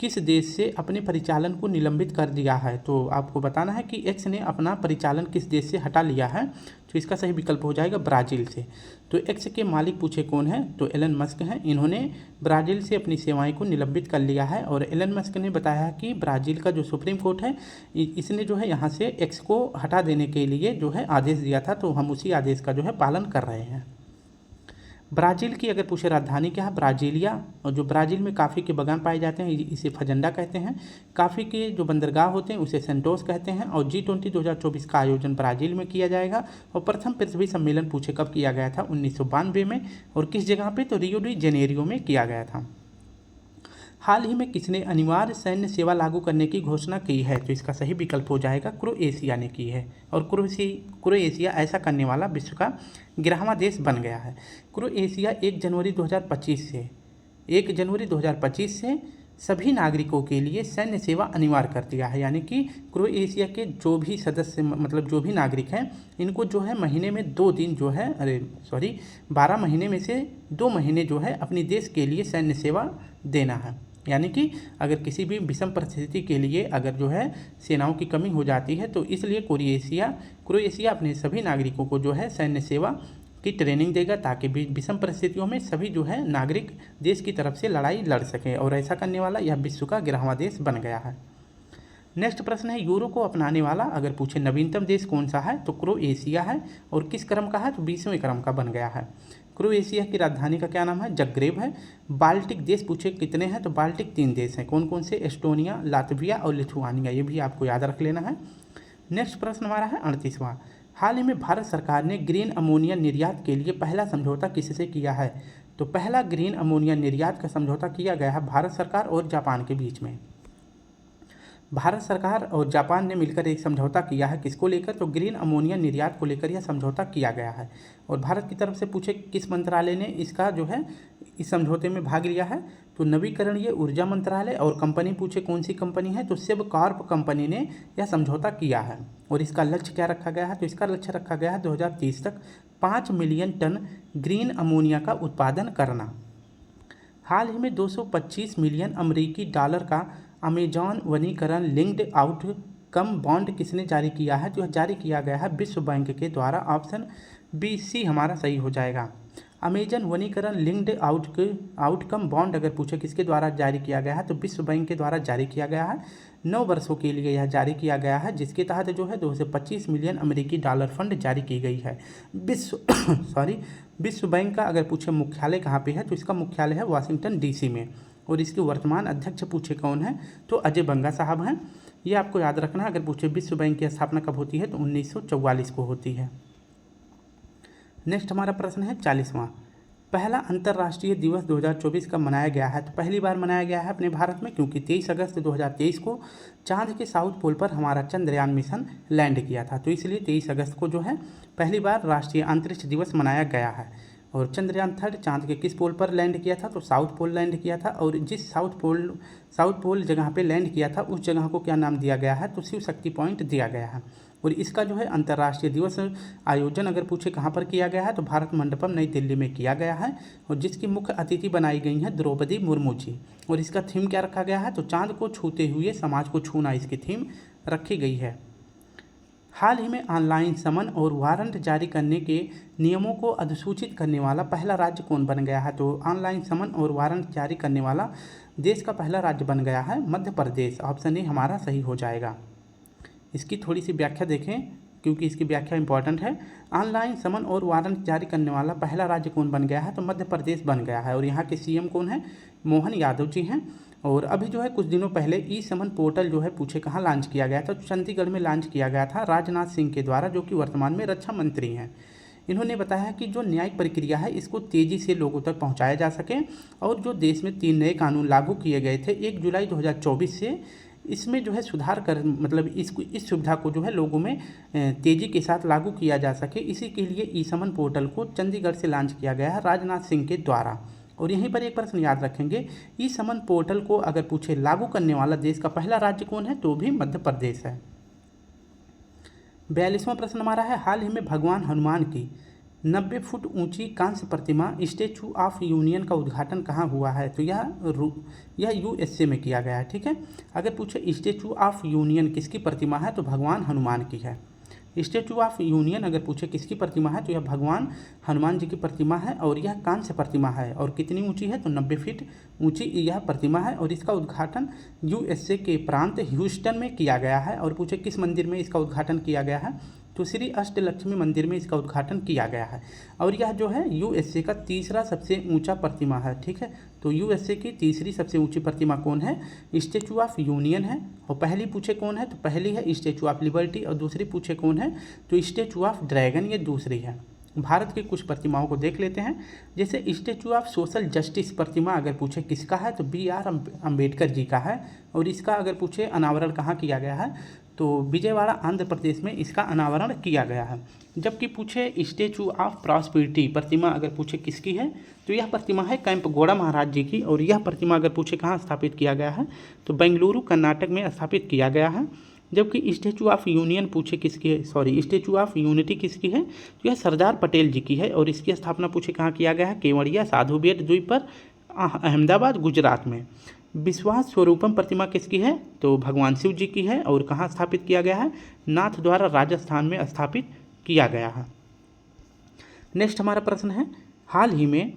Speaker 1: किस देश से अपने परिचालन को निलंबित कर दिया है? तो आपको बताना है कि एक्स ने अपना परिचालन किस देश से हटा लिया है। तो इसका सही विकल्प हो जाएगा ब्राज़ील से। तो एक्स के मालिक पूछे कौन है, तो एलन मस्क हैं। इन्होंने ब्राज़ील से अपनी सेवाएं को निलंबित कर लिया है। और एलन मस्क ने बताया कि ब्राज़ील का जो सुप्रीम कोर्ट है इसने जो है यहाँ से एक्स को हटा देने के लिए जो है आदेश दिया था, तो हम उसी आदेश का जो है पालन कर रहे हैं। ब्राज़ील की अगर पूछे राजधानी क्या है, ब्राज़ीलिया। और जो ब्राज़ील में काफ़ी के बागान पाए जाते हैं इसे फजंडा कहते हैं। काफ़ी के जो बंदरगाह होते हैं उसे सेंटोस कहते हैं। और G20 2024 का आयोजन ब्राज़ील में किया जाएगा। और प्रथम पृथ्वी सम्मेलन पूछे कब किया गया था, 1992 में। और किस जगह पे, तो रियो डी जेनेरियो में किया गया था। हाल ही में किसने अनिवार्य सैन्य सेवा लागू करने की घोषणा की है, तो इसका सही विकल्प हो जाएगा क्रोएशिया ने की है। और क्रोएशिया ऐसा करने वाला विश्व का 11वां देश बन गया है। क्रोएशिया 1 जनवरी 2025 से सभी नागरिकों के लिए सैन्य सेवा अनिवार्य कर दिया है। यानी कि क्रोएशिया के जो भी सदस्य, मतलब जो भी नागरिक हैं, इनको जो है महीने में 2 दिन जो है 12 महीने में से 2 महीने जो है अपनी देश के लिए सैन्य सेवा देना है। यानी कि अगर किसी भी विषम परिस्थिति के लिए अगर जो है सेनाओं की कमी हो जाती है, तो इसलिए क्रोएशिया अपने सभी नागरिकों को जो है सैन्य सेवा की ट्रेनिंग देगा, ताकि विषम परिस्थितियों में सभी जो है नागरिक देश की तरफ से लड़ाई लड़ सकें। और ऐसा करने वाला यह विश्व का 11वां देश बन गया है। नेक्स्ट प्रश्न है, यूरो को अपनाने वाला अगर पूछे नवीनतम देश कौन सा है, तो क्रोएशिया है। और किस क्रम का है, तो 20वें क्रम का बन गया है। क्रोएशिया की राजधानी का क्या नाम है, जग्रेब है। बाल्टिक देश पूछे कितने हैं, तो बाल्टिक 3 देश हैं। कौन कौन से, एस्टोनिया, लातविया और लिथुआनिया। ये भी आपको याद रख लेना है। नेक्स्ट प्रश्न हमारा है 38वां। हाल ही में भारत सरकार ने ग्रीन अमोनिया निर्यात के लिए पहला समझौता किससे किया है, तो पहला ग्रीन अमोनिया निर्यात का समझौता किया गया है भारत सरकार और जापान के बीच में। भारत सरकार और जापान ने मिलकर एक समझौता किया है, किसको लेकर, तो ग्रीन अमोनिया निर्यात को लेकर यह समझौता किया गया है। और भारत की तरफ से पूछे किस मंत्रालय ने इसका जो है इस समझौते में भाग लिया है, तो नवीकरणीय ऊर्जा मंत्रालय। और कंपनी पूछे कौन सी कंपनी है, तो सेबकॉर्प कंपनी ने यह समझौता किया है। और इसका लक्ष्य क्या रखा गया है, तो इसका लक्ष्य रखा गया है 2030 तक 5 मिलियन टन ग्रीन अमोनिया का उत्पादन करना। हाल ही में 225 मिलियन अमेरिकी डॉलर का अमेजॉन वनीकरण लिंक्ड आउटकम बॉन्ड किसने जारी किया है, तो यह जारी किया गया है विश्व बैंक के द्वारा। ऑप्शन बी सी हमारा सही हो जाएगा। अमेजन वनीकरण लिंक्ड आउटकम बॉन्ड अगर पूछे किसके द्वारा जारी किया गया है, तो विश्व बैंक के द्वारा जारी किया गया है। 9 वर्षों के लिए यह जारी किया गया है, जिसके तहत जो है 225 मिलियन अमेरिकी डॉलर फंड जारी की गई है। विश्व बैंक का अगर पूछे मुख्यालय कहाँ पे है, तो इसका मुख्यालय है वाशिंगटन DC में। और इसके वर्तमान अध्यक्ष पूछे कौन है, तो अजय बंगा साहब हैं। ये आपको याद रखना है। अगर पूछे विश्व बैंक की स्थापना कब होती है, तो 1944 को होती है। नेक्स्ट हमारा प्रश्न है 40वां। पहला अंतर्राष्ट्रीय दिवस 2024 का मनाया गया है, तो पहली बार मनाया गया है अपने भारत में, क्योंकि 23 अगस्त 2023 को चांद के साउथ पोल पर हमारा चंद्रयान मिशन लैंड किया था। तो इसलिए 23 अगस्त को जो है पहली बार राष्ट्रीय अंतरिक्ष दिवस मनाया गया है। और चंद्रयान 3 चांद के किस पोल पर लैंड किया था, तो साउथ पोल लैंड किया था। और जिस साउथ पोल जगह पे लैंड किया था उस जगह को क्या नाम दिया गया है, तो शिव शक्ति पॉइंट दिया गया है। और इसका जो है अंतर्राष्ट्रीय दिवस आयोजन अगर पूछे कहाँ पर किया गया है, तो भारत मंडपम नई दिल्ली में किया गया है। और जिसकी मुख्य अतिथि बनाई गई हैं द्रौपदी मुर्मू जी। और इसका थीम क्या रखा गया है, तो चांद को छूते हुए समाज को छूना इसकी थीम रखी गई है। हाल ही में ऑनलाइन समन और वारंट जारी करने के नियमों को अधिसूचित करने वाला पहला राज्य कौन बन गया है, तो ऑनलाइन समन और वारंट जारी करने वाला देश का पहला राज्य बन गया है मध्य प्रदेश। ऑप्शन ए हमारा सही हो जाएगा। इसकी थोड़ी सी व्याख्या देखें, क्योंकि इसकी व्याख्या इंपॉर्टेंट है। ऑनलाइन समन और वारंट जारी करने वाला पहला राज्य कौन बन गया है, तो मध्य प्रदेश बन गया है। और यहाँ के CM कौन है, मोहन यादव जी हैं। और अभी जो है कुछ दिनों पहले ई-समन पोर्टल जो है पूछे कहाँ लॉन्च किया गया था, तो चंडीगढ़ में लॉन्च किया गया था राजनाथ सिंह के द्वारा, जो कि वर्तमान में रक्षा मंत्री हैं। इन्होंने बताया कि जो न्यायिक प्रक्रिया है इसको तेज़ी से लोगों तक पहुंचाया जा सके। और जो देश में 3 नए कानून लागू किए गए थे 1 जुलाई 2024 से इसमें जो है सुधार कर मतलब इस सुविधा को जो है लोगों में तेज़ी के साथ लागू किया जा सके, इसी के लिए ई समन पोर्टल को चंडीगढ़ से लॉन्च किया गया है राजनाथ सिंह के द्वारा। और यहीं पर एक प्रश्न याद रखेंगे, ई समन पोर्टल को अगर पूछे लागू करने वाला देश का पहला राज्य कौन है, तो भी मध्य प्रदेश है। 42वां प्रश्न हमारा है, हाल ही में भगवान हनुमान की 90 फुट ऊंची कांस्य प्रतिमा स्टैचू ऑफ यूनियन का उद्घाटन कहाँ हुआ है, तो यह यूएसए में किया गया है। ठीक है, अगर पूछे स्टैचू ऑफ यूनियन किसकी प्रतिमा है, तो भगवान हनुमान की है। स्टैचू ऑफ यूनियन अगर पूछे किसकी प्रतिमा है, तो यह भगवान हनुमान जी की प्रतिमा है और यह कांस्य प्रतिमा है। और कितनी ऊंची है, तो 90 फीट ऊंची यह प्रतिमा है और इसका उद्घाटन यूएसए के प्रांत ह्यूस्टन में किया गया है। और पूछे किस मंदिर में इसका उद्घाटन किया गया है, तो श्री अष्टलक्ष्मी मंदिर में इसका उद्घाटन किया गया है। और यह जो है यूएसए का तीसरा सबसे ऊंचा प्रतिमा है। ठीक है, तो यूएसए की तीसरी सबसे ऊंची प्रतिमा कौन है, स्टैचू ऑफ यूनियन है। और पहली पूछे कौन है, तो पहली है स्टैचू ऑफ लिबर्टी और दूसरी पूछे कौन है, तो स्टैचू ऑफ ड्रैगन, ये दूसरी है। भारत की कुछ प्रतिमाओं को देख लेते हैं, जैसे स्टैचू ऑफ सोशल जस्टिस प्रतिमा अगर पूछे किसका है, तो BR अम्बेडकर जी का है। और इसका अगर पूछे अनावरण कहाँ किया गया है, तो विजयवाड़ा आंध्र प्रदेश में इसका अनावरण किया गया है। जबकि पूछे स्टैचू ऑफ प्रॉस्पेरिटी प्रतिमा अगर पूछे किसकी है, तो यह प्रतिमा है कैंपगौड़ा महाराज जी की। और यह प्रतिमा अगर पूछे कहाँ स्थापित किया गया है, तो बेंगलुरु कर्नाटक में स्थापित किया गया है। जबकि स्टैचू ऑफ यूनियन पूछे किसकी है, स्टैचू ऑफ यूनिटी किसकी है, तो यह सरदार पटेल जी की है। और इसकी स्थापना पूछे कहाँ किया गया है, केवड़िया साधु बेट द्वीप पर, अहमदाबाद गुजरात में। विश्वास स्वरूपम प्रतिमा किसकी है, तो भगवान शिव जी की है। और कहाँ स्थापित किया गया है, नाथ द्वारा राजस्थान में स्थापित किया गया है। नेक्स्ट हमारा प्रश्न है, हाल ही में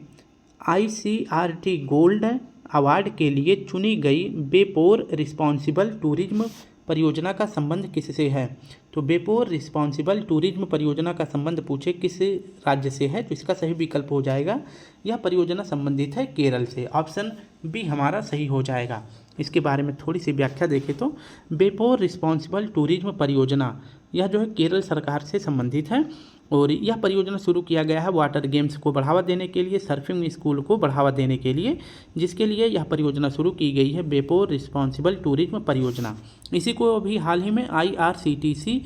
Speaker 1: ICRT गोल्ड अवार्ड के लिए चुनी गई बेपोर रिस्पॉन्सिबल टूरिज्म परियोजना का संबंध किससे है, तो बेपोर रिस्पॉन्सिबल टूरिज्म परियोजना का संबंध पूछे किस राज्य से है, तो इसका सही विकल्प हो जाएगा, यह परियोजना संबंधित है केरल से। ऑप्शन बी हमारा सही हो जाएगा। इसके बारे में थोड़ी सी व्याख्या देखें तो बेपोर रिस्पॉन्सिबल टूरिज्म परियोजना यह जो है केरल सरकार से संबंधित है। और यह परियोजना शुरू किया गया है वाटर गेम्स को बढ़ावा देने के लिए, सर्फिंग स्कूल को बढ़ावा देने के लिए, जिसके लिए यह परियोजना शुरू की गई है बेपोर रिस्पॉन्सिबल टूरिज्म परियोजना। इसी को अभी हाल ही में IRCTC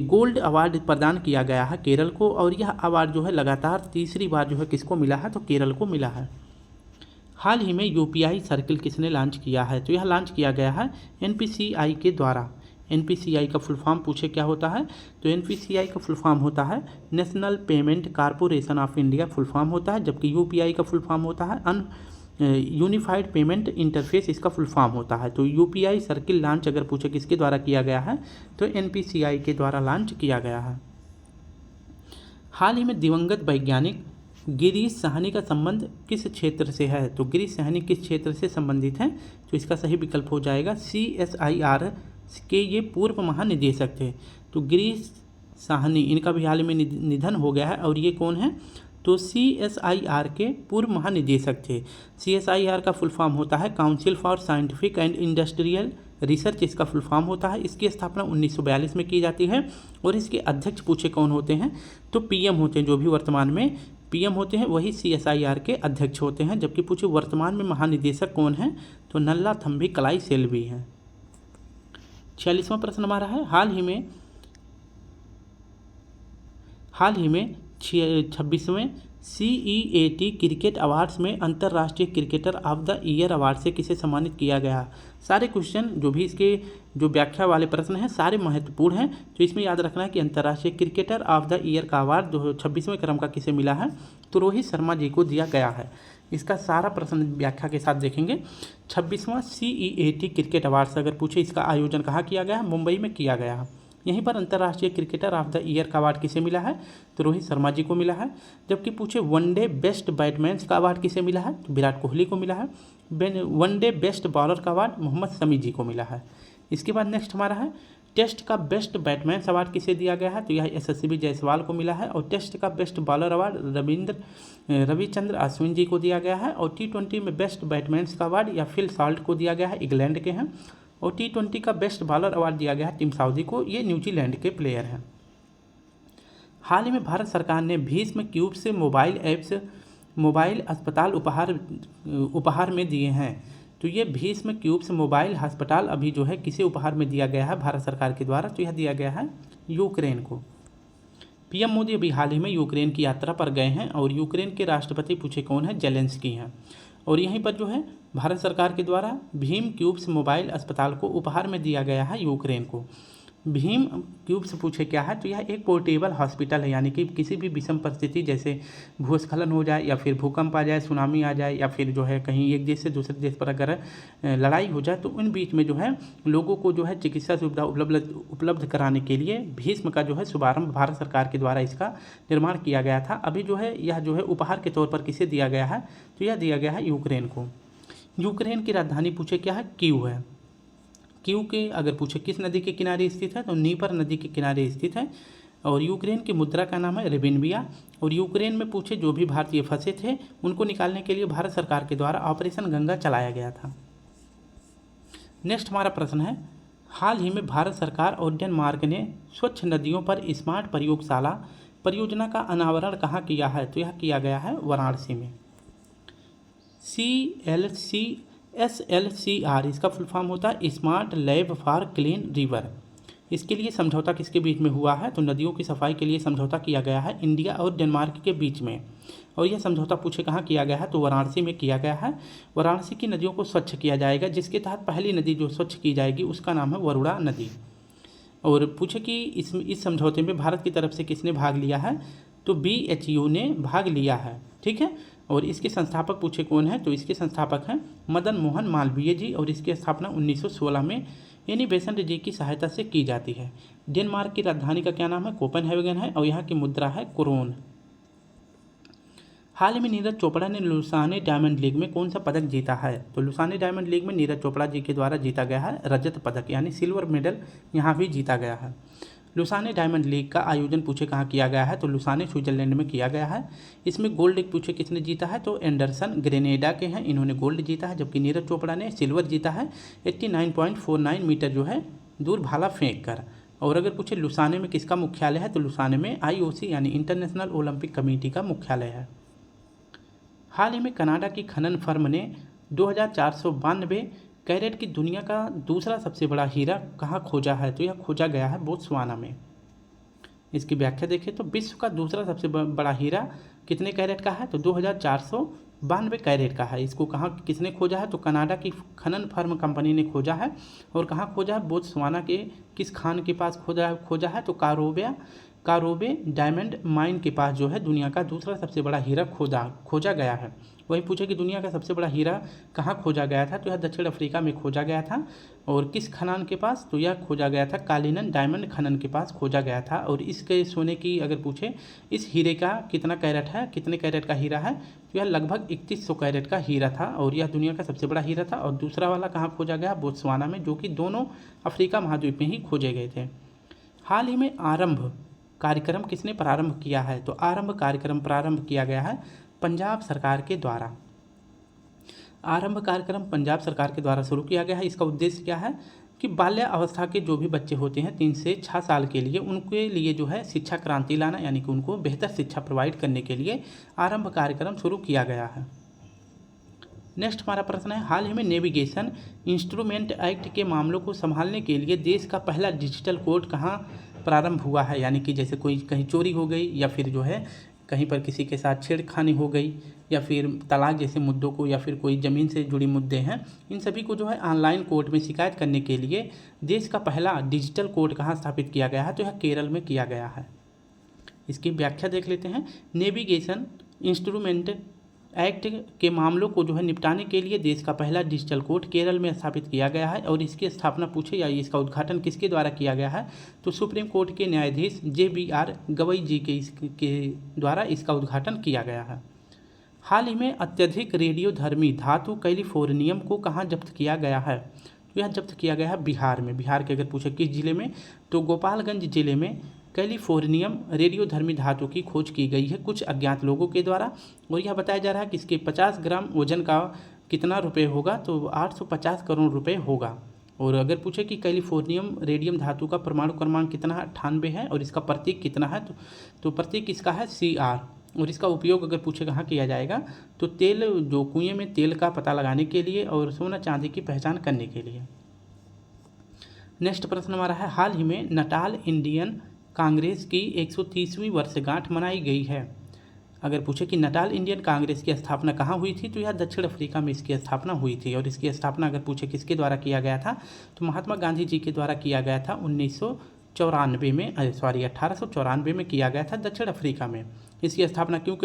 Speaker 1: गोल्ड अवार्ड प्रदान किया गया है केरल को। और यह अवार्ड जो है लगातार तीसरी बार जो है किसको मिला है, तो केरल को मिला है। हाल ही में UPI सर्किल किसने लॉन्च किया है, तो यह लॉन्च किया गया है NPCI के द्वारा। NPCI का फुल फॉर्म पूछे क्या होता है, तो NPCI का फुल फॉर्म होता है national payment corporation of India full form होता है। जबकि UPI का फुल फॉर्म होता है यूनिफाइड पेमेंट इंटरफेस, इसका फुल फॉर्म होता है। तो UPI सर्किल लॉन्च अगर पूछे किसके द्वारा किया गया है, तो NPCI के द्वारा लॉन्च किया गया है। हाल ही में दिवंगत वैज्ञानिक गिरीश साहनी का संबंध किस क्षेत्र से है, तो गिरीश साहनी किस क्षेत्र से संबंधित हैं, तो इसका सही विकल्प हो जाएगा CSIR के ये पूर्व महानिदेशक थे। तो गिरीश साहनी इनका भी हाल में निधन हो गया है। और ये कौन है, तो CSIR के पूर्व महानिदेशक थे। CSIR का फुल फॉर्म होता है council for scientific and industrial research, इसका फुल फॉर्म होता है। इसकी स्थापना 1942 में की जाती है। और इसके अध्यक्ष पूछे कौन होते हैं, तो PM होते हैं, जो भी वर्तमान में PM होते हैं वही CSIR के अध्यक्ष होते हैं। जबकि पूछे वर्तमान में महानिदेशक कौन है, तो नल्ला थम्बी कलाई सेल्वी हैं। 46वां प्रश्न हमारा है, हाल ही में 26वें CEAT क्रिकेट अवार्ड्स में अंतर्राष्ट्रीय cricketer of the year award से किसे सम्मानित किया गया। सारे क्वेश्चन जो भी इसके जो व्याख्या वाले प्रश्न हैं सारे महत्वपूर्ण हैं। तो इसमें याद रखना है कि अंतर्राष्ट्रीय क्रिकेटर ऑफ द ईयर का अवार्ड 26वें क्रम का किसे मिला है, तो रोहित शर्मा जी को दिया गया है। इसका सारा प्रश्न व्याख्या के साथ देखेंगे। 26वां CEAT क्रिकेट अवार्ड्स अगर पूछे इसका आयोजन कहाँ किया गया है, मुंबई में किया गया है। यहीं पर अंतर्राष्ट्रीय क्रिकेटर ऑफ द ईयर का अवार्ड किसे मिला है, तो रोहित शर्मा जी को मिला है। जबकि पूछे वनडे बेस्ट बैट्समैन का अवार्ड किसे मिला है, तो विराट कोहली को मिला है। वनडे बेस्ट बॉलर का अवार्ड मोहम्मद शमी जी को मिला है। इसके बाद नेक्स्ट हमारा है टेस्ट का बेस्ट बैट्समैन अवार्ड किसे दिया गया है, तो यह SSB जायसवाल को मिला है। और टेस्ट का best bowler award Ravichandra Ashwin ji को दिया गया है। और T20 में बेस्ट बैट्समैन का अवार्ड या फिल सॉल्ट को दिया गया है, इंग्लैंड के हैं। और T20 का बेस्ट बॉलर अवार्ड दिया गया है टिम साउदी को, ये न्यूजीलैंड के प्लेयर हैं। हाल ही में भारत सरकार ने भीष्म क्यूब से मोबाइल अस्पताल उपहार में दिए हैं। तो ये भीष्म क्यूब्स मोबाइल अस्पताल अभी जो है किसे उपहार में दिया गया है भारत सरकार के द्वारा, तो यह दिया गया है यूक्रेन को। पीएम मोदी अभी हाल ही में यूक्रेन की यात्रा पर गए हैं और यूक्रेन के राष्ट्रपति पूछे कौन है, जेलेंस्की हैं। और यहीं पर जो है भारत सरकार के द्वारा भीम क्यूब्स मोबाइल अस्पताल को उपहार में दिया गया है यूक्रेन को। भीम क्यूब्स पूछे क्या है, तो यह एक पोर्टेबल हॉस्पिटल है, यानी कि किसी भी विषम परिस्थिति जैसे भूस्खलन हो जाए या फिर भूकंप आ जाए, सुनामी आ जाए या फिर जो है कहीं एक देश से दूसरे देश पर अगर लड़ाई हो जाए तो उन बीच में जो है लोगों को जो है चिकित्सा सुविधा उपलब्ध कराने के लिए भीष्म का जो है शुभारंभ भारत सरकार के द्वारा इसका निर्माण किया गया था। अभी जो है यह जो है उपहार के तौर पर किसे दिया गया है, तो यह दिया गया है यूक्रेन को। यूक्रेन की राजधानी पूछे क्या है, कीव है। कीव के अगर पूछे किस नदी के किनारे स्थित है, तो नीपर नदी के किनारे स्थित है। और यूक्रेन की मुद्रा का नाम है रिबिनविया। और यूक्रेन में पूछे जो भी भारतीय फंसे थे उनको निकालने के लिए भारत सरकार के द्वारा ऑपरेशन गंगा चलाया गया था। नेक्स्ट हमारा प्रश्न है, हाल ही में भारत सरकार और डेनमार्क ने स्वच्छ नदियों पर स्मार्ट प्रयोगशाला परियोजना का अनावरण कहाँ किया है, तो यह किया गया है वाराणसी में। SLCR इसका फुल फॉर्म होता है smart lab for clean river. इसके लिए समझौता किसके बीच में हुआ है, तो नदियों की सफाई के लिए समझौता किया गया है इंडिया और डेनमार्क के बीच में। और यह समझौता पूछे कहाँ किया गया है, तो वाराणसी में किया गया है। वाराणसी की नदियों को स्वच्छ किया जाएगा, जिसके तहत पहली नदी जो स्वच्छ की जाएगी उसका नाम है वरुणा नदी। और पूछे कि इस समझौते में भारत की तरफ से किसने भाग लिया है, तो BHU ने भाग लिया है, ठीक है। और इसके संस्थापक पूछे कौन है, तो इसके संस्थापक हैं मदन मोहन मालवीय जी और इसकी स्थापना 1916 में एनी बेसेंट जी की सहायता से की जाती है। डेनमार्क की राजधानी का क्या नाम है, कोपेनहेगन है और यहाँ की मुद्रा है क्रोन। हाल ही में नीरज चोपड़ा ने लुसाने डायमंड लीग में कौन सा पदक जीता है, तो लुसाने डायमंड लीग में नीरज चोपड़ा जी के द्वारा जीता गया है रजत पदक, यानी सिल्वर मेडल यहाँ भी जीता गया है। लुसाने डायमंड लीग का आयोजन पूछे कहाँ किया गया है, तो लुसाने स्विट्जरलैंड में किया गया है। इसमें गोल्ड पूछे किसने जीता है, तो एंडरसन ग्रेनेडा के हैं, इन्होंने गोल्ड जीता है, जबकि नीरज चोपड़ा ने सिल्वर जीता है 89.49 मीटर जो है दूर भाला फेंक कर। और अगर पूछे लुसाने में किसका मुख्यालय है, तो लुसाने में IOC यानी इंटरनेशनल ओलंपिक कमेटी का मुख्यालय है। हाल ही में कनाडा की खनन फर्म ने 2492 कैरेट की दुनिया का दूसरा सबसे बड़ा हीरा कहाँ खोजा है, तो यह खोजा गया है बोत्सवाना में। इसकी व्याख्या देखें तो विश्व का दूसरा सबसे बड़ा हीरा कितने कैरेट का है, तो 2492 कैरेट का है। इसको कहाँ किसने खोजा है, तो कनाडा की खनन फर्म कंपनी ने खोजा है। और कहाँ खोजा है, बोत्सवाना के किस खान के पास खोजा है, तो कारोबे डायमंड माइन के पास जो है दुनिया का दूसरा सबसे बड़ा हीरा खोजा गया है। वही पूछे कि दुनिया का सबसे बड़ा हीरा कहाँ खोजा गया था, तो यह दक्षिण अफ्रीका में खोजा गया था। और किस खनन के पास, तो यह खोजा गया था कालिनन डायमंड खनन के पास खोजा गया था। और इसके सोने की अगर पूछे इस हीरे का कितना कैरेट है, कितने कैरेट का हीरा है, तो यह लगभग 3100 कैरेट का हीरा था और यह दुनिया का सबसे बड़ा हीरा था। और दूसरा वाला कहाँ खोजा गया, बोत्सवाना में, जो कि दोनों अफ्रीका महाद्वीप में ही खोजे गए थे। हाल ही में आरंभ कार्यक्रम किसने प्रारंभ किया है, तो आरंभ कार्यक्रम प्रारंभ किया गया है पंजाब सरकार के द्वारा। आरंभ कार्यक्रम पंजाब सरकार के द्वारा शुरू किया गया है। इसका उद्देश्य क्या है कि बाल्य अवस्था के जो भी बच्चे होते हैं 3 से 6 साल के लिए, उनके लिए जो है शिक्षा क्रांति लाना, यानी कि उनको बेहतर शिक्षा प्रोवाइड करने के लिए आरंभ कार्यक्रम शुरू किया गया है। नेक्स्ट हमारा प्रश्न है, हाल ही में नेविगेशन इंस्ट्रूमेंट एक्ट के मामलों को संभालने के लिए देश का पहला डिजिटल कोर्ट कहाँ प्रारंभ हुआ है, यानी कि जैसे कोई कहीं चोरी हो गई या फिर जो है कहीं पर किसी के साथ छेड़खानी हो गई या फिर तलाक जैसे मुद्दों को या फिर कोई ज़मीन से जुड़ी मुद्दे हैं, इन सभी को जो है ऑनलाइन कोर्ट में शिकायत करने के लिए देश का पहला डिजिटल कोर्ट कहाँ स्थापित किया गया है, तो यह केरल में किया गया है। इसकी व्याख्या देख लेते हैं। नेविगेशन इंस्ट्रूमेंट एक्ट के मामलों को जो है निपटाने के लिए देश का पहला डिजिटल कोर्ट केरल में स्थापित किया गया है। और इसकी स्थापना पूछे या इसका उद्घाटन किसके द्वारा किया गया है, तो सुप्रीम कोर्ट के न्यायाधीश JBR गवई जी के द्वारा इसका उद्घाटन किया गया है। हाल ही में अत्यधिक रेडियोधर्मी धातु कैलिफोर्नियम को कहाँ जब्त किया गया है, तो यह जब्त किया गया है बिहार में। बिहार के अगर पूछे किस जिले में, तो गोपालगंज जिले में कैलिफोर्नियम रेडियोधर्मी धातु की खोज की गई है कुछ अज्ञात लोगों के द्वारा। और यह बताया जा रहा है कि इसके 50 ग्राम वजन का कितना रुपए होगा, तो 850 करोड़ रुपए होगा। और अगर पूछे कि कैलिफोर्नियम रेडियम धातु का परमाणु क्रमांक कितना है, 98 है और इसका प्रतीक कितना है, तो प्रतीक इसका है CR। और इसका उपयोग अगर पूछे कहाँ किया जाएगा तो तेल जो कुएं में तेल का पता लगाने के लिए और सोना चांदी की पहचान करने के लिए। नेक्स्ट प्रश्न हमारा है, हाल ही में नटाल इंडियन कांग्रेस की 130वीं वर्षगांठ मनाई गई है। अगर पूछे कि नटाल इंडियन कांग्रेस की स्थापना कहाँ हुई थी तो यह दक्षिण अफ्रीका में इसकी स्थापना हुई थी। और इसकी स्थापना अगर पूछे किसके द्वारा किया गया था तो महात्मा गांधी जी के द्वारा किया गया था 1894 में किया गया था दक्षिण अफ्रीका में। इसकी स्थापना क्यों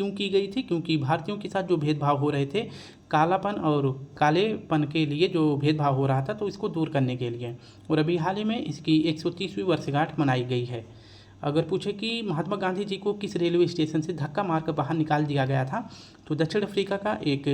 Speaker 1: की गई थी? क्योंकि भारतीयों के साथ जो भेदभाव हो रहे थे, कालापन और कालेपन के लिए जो भेदभाव हो रहा था, तो इसको दूर करने के लिए। और अभी हाल ही में इसकी 130वीं वर्षगांठ मनाई गई है। अगर पूछे कि महात्मा गांधी जी को किस रेलवे स्टेशन से धक्का मारकर बाहर निकाल दिया गया था तो दक्षिण अफ्रीका का एक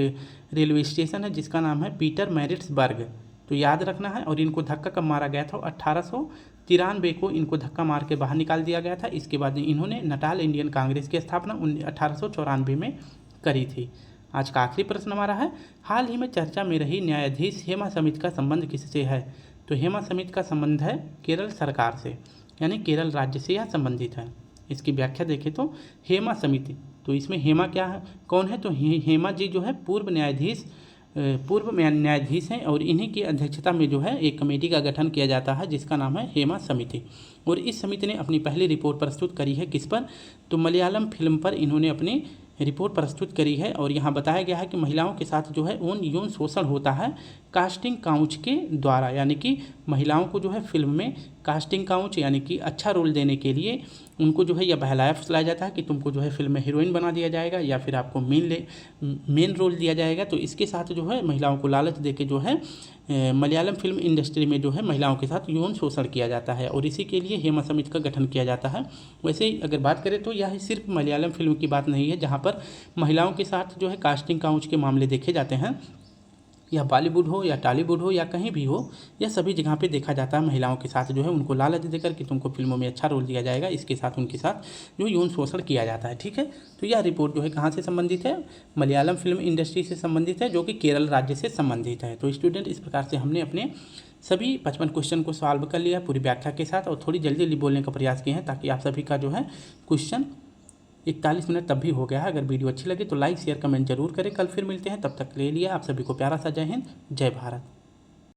Speaker 1: रेलवे स्टेशन है जिसका नाम है पीटरमैरिट्सबर्ग। तो याद रखना है। और इनको धक्का कब मारा गया था? 1893 को इनको धक्का मार के बाहर निकाल दिया गया था। इसके बाद इन्होंने नटाल इंडियन कांग्रेस की स्थापना 1894 में करी थी। आज का आखिरी प्रश्न हमारा है, हाल ही में चर्चा में रही न्यायाधीश हेमा समिति का संबंध किससे है? तो हेमा समिति का संबंध है केरल सरकार से, यानी केरल राज्य से यह संबंधित है। इसकी व्याख्या देखें तो हेमा समिति, तो इसमें हेमा क्या है, कौन है? तो हेमा जी जो है पूर्व न्यायाधीश हैं और इन्हीं की अध्यक्षता में जो है एक कमेटी का गठन किया जाता है जिसका नाम है हेमा समिति। और इस समिति ने अपनी पहली रिपोर्ट प्रस्तुत करी है किस पर? तो मलयालम फिल्म पर इन्होंने अपनी रिपोर्ट प्रस्तुत करी है। और यहाँ बताया गया है कि महिलाओं के साथ जो है यौन शोषण होता है कास्टिंग काउच के द्वारा, यानी कि महिलाओं को जो है फिल्म में कास्टिंग काउच यानी कि अच्छा रोल देने के लिए उनको जो है यह बहलाया फुसलाया जाता है कि तुमको जो है फिल्म में हीरोइन बना दिया जाएगा या फिर आपको मेन रोल दिया जाएगा। तो इसके साथ जो है महिलाओं को लालच देके जो है मलयालम फिल्म इंडस्ट्री में जो है महिलाओं के साथ यौन शोषण किया जाता है और इसी के लिए हेमा समिति का गठन किया जाता है। वैसे ही अगर बात करें तो यह सिर्फ मलयालम फिल्म की बात नहीं है जहाँ पर महिलाओं के साथ जो है कास्टिंग काउच के मामले देखे जाते हैं, या बॉलीवुड हो या टॉलीवुड हो या कहीं भी हो, यह सभी जगह पे देखा जाता है। महिलाओं के साथ जो है उनको लालच देकर कि तुमको फिल्मों में अच्छा रोल दिया जाएगा, इसके साथ उनके साथ जो यौन शोषण किया जाता है। ठीक है, तो यह रिपोर्ट जो है कहाँ से संबंधित है? मलयालम फिल्म इंडस्ट्री से संबंधित है जो कि केरल राज्य से संबंधित है। तो स्टूडेंट, इस प्रकार से हमने अपने सभी 55 क्वेश्चन को सॉल्व कर लिया पूरी व्याख्या के साथ और थोड़ी जल्दी जल्दी बोलने का प्रयास किए हैं ताकि आप सभी का जो है क्वेश्चन 41 मिनट तब भी हो गया है। अगर वीडियो अच्छी लगे तो लाइक शेयर कमेंट जरूर करें। कल फिर मिलते हैं, तब तक ले लिया आप सभी को प्यारा सा जय हिंद, जय भारत।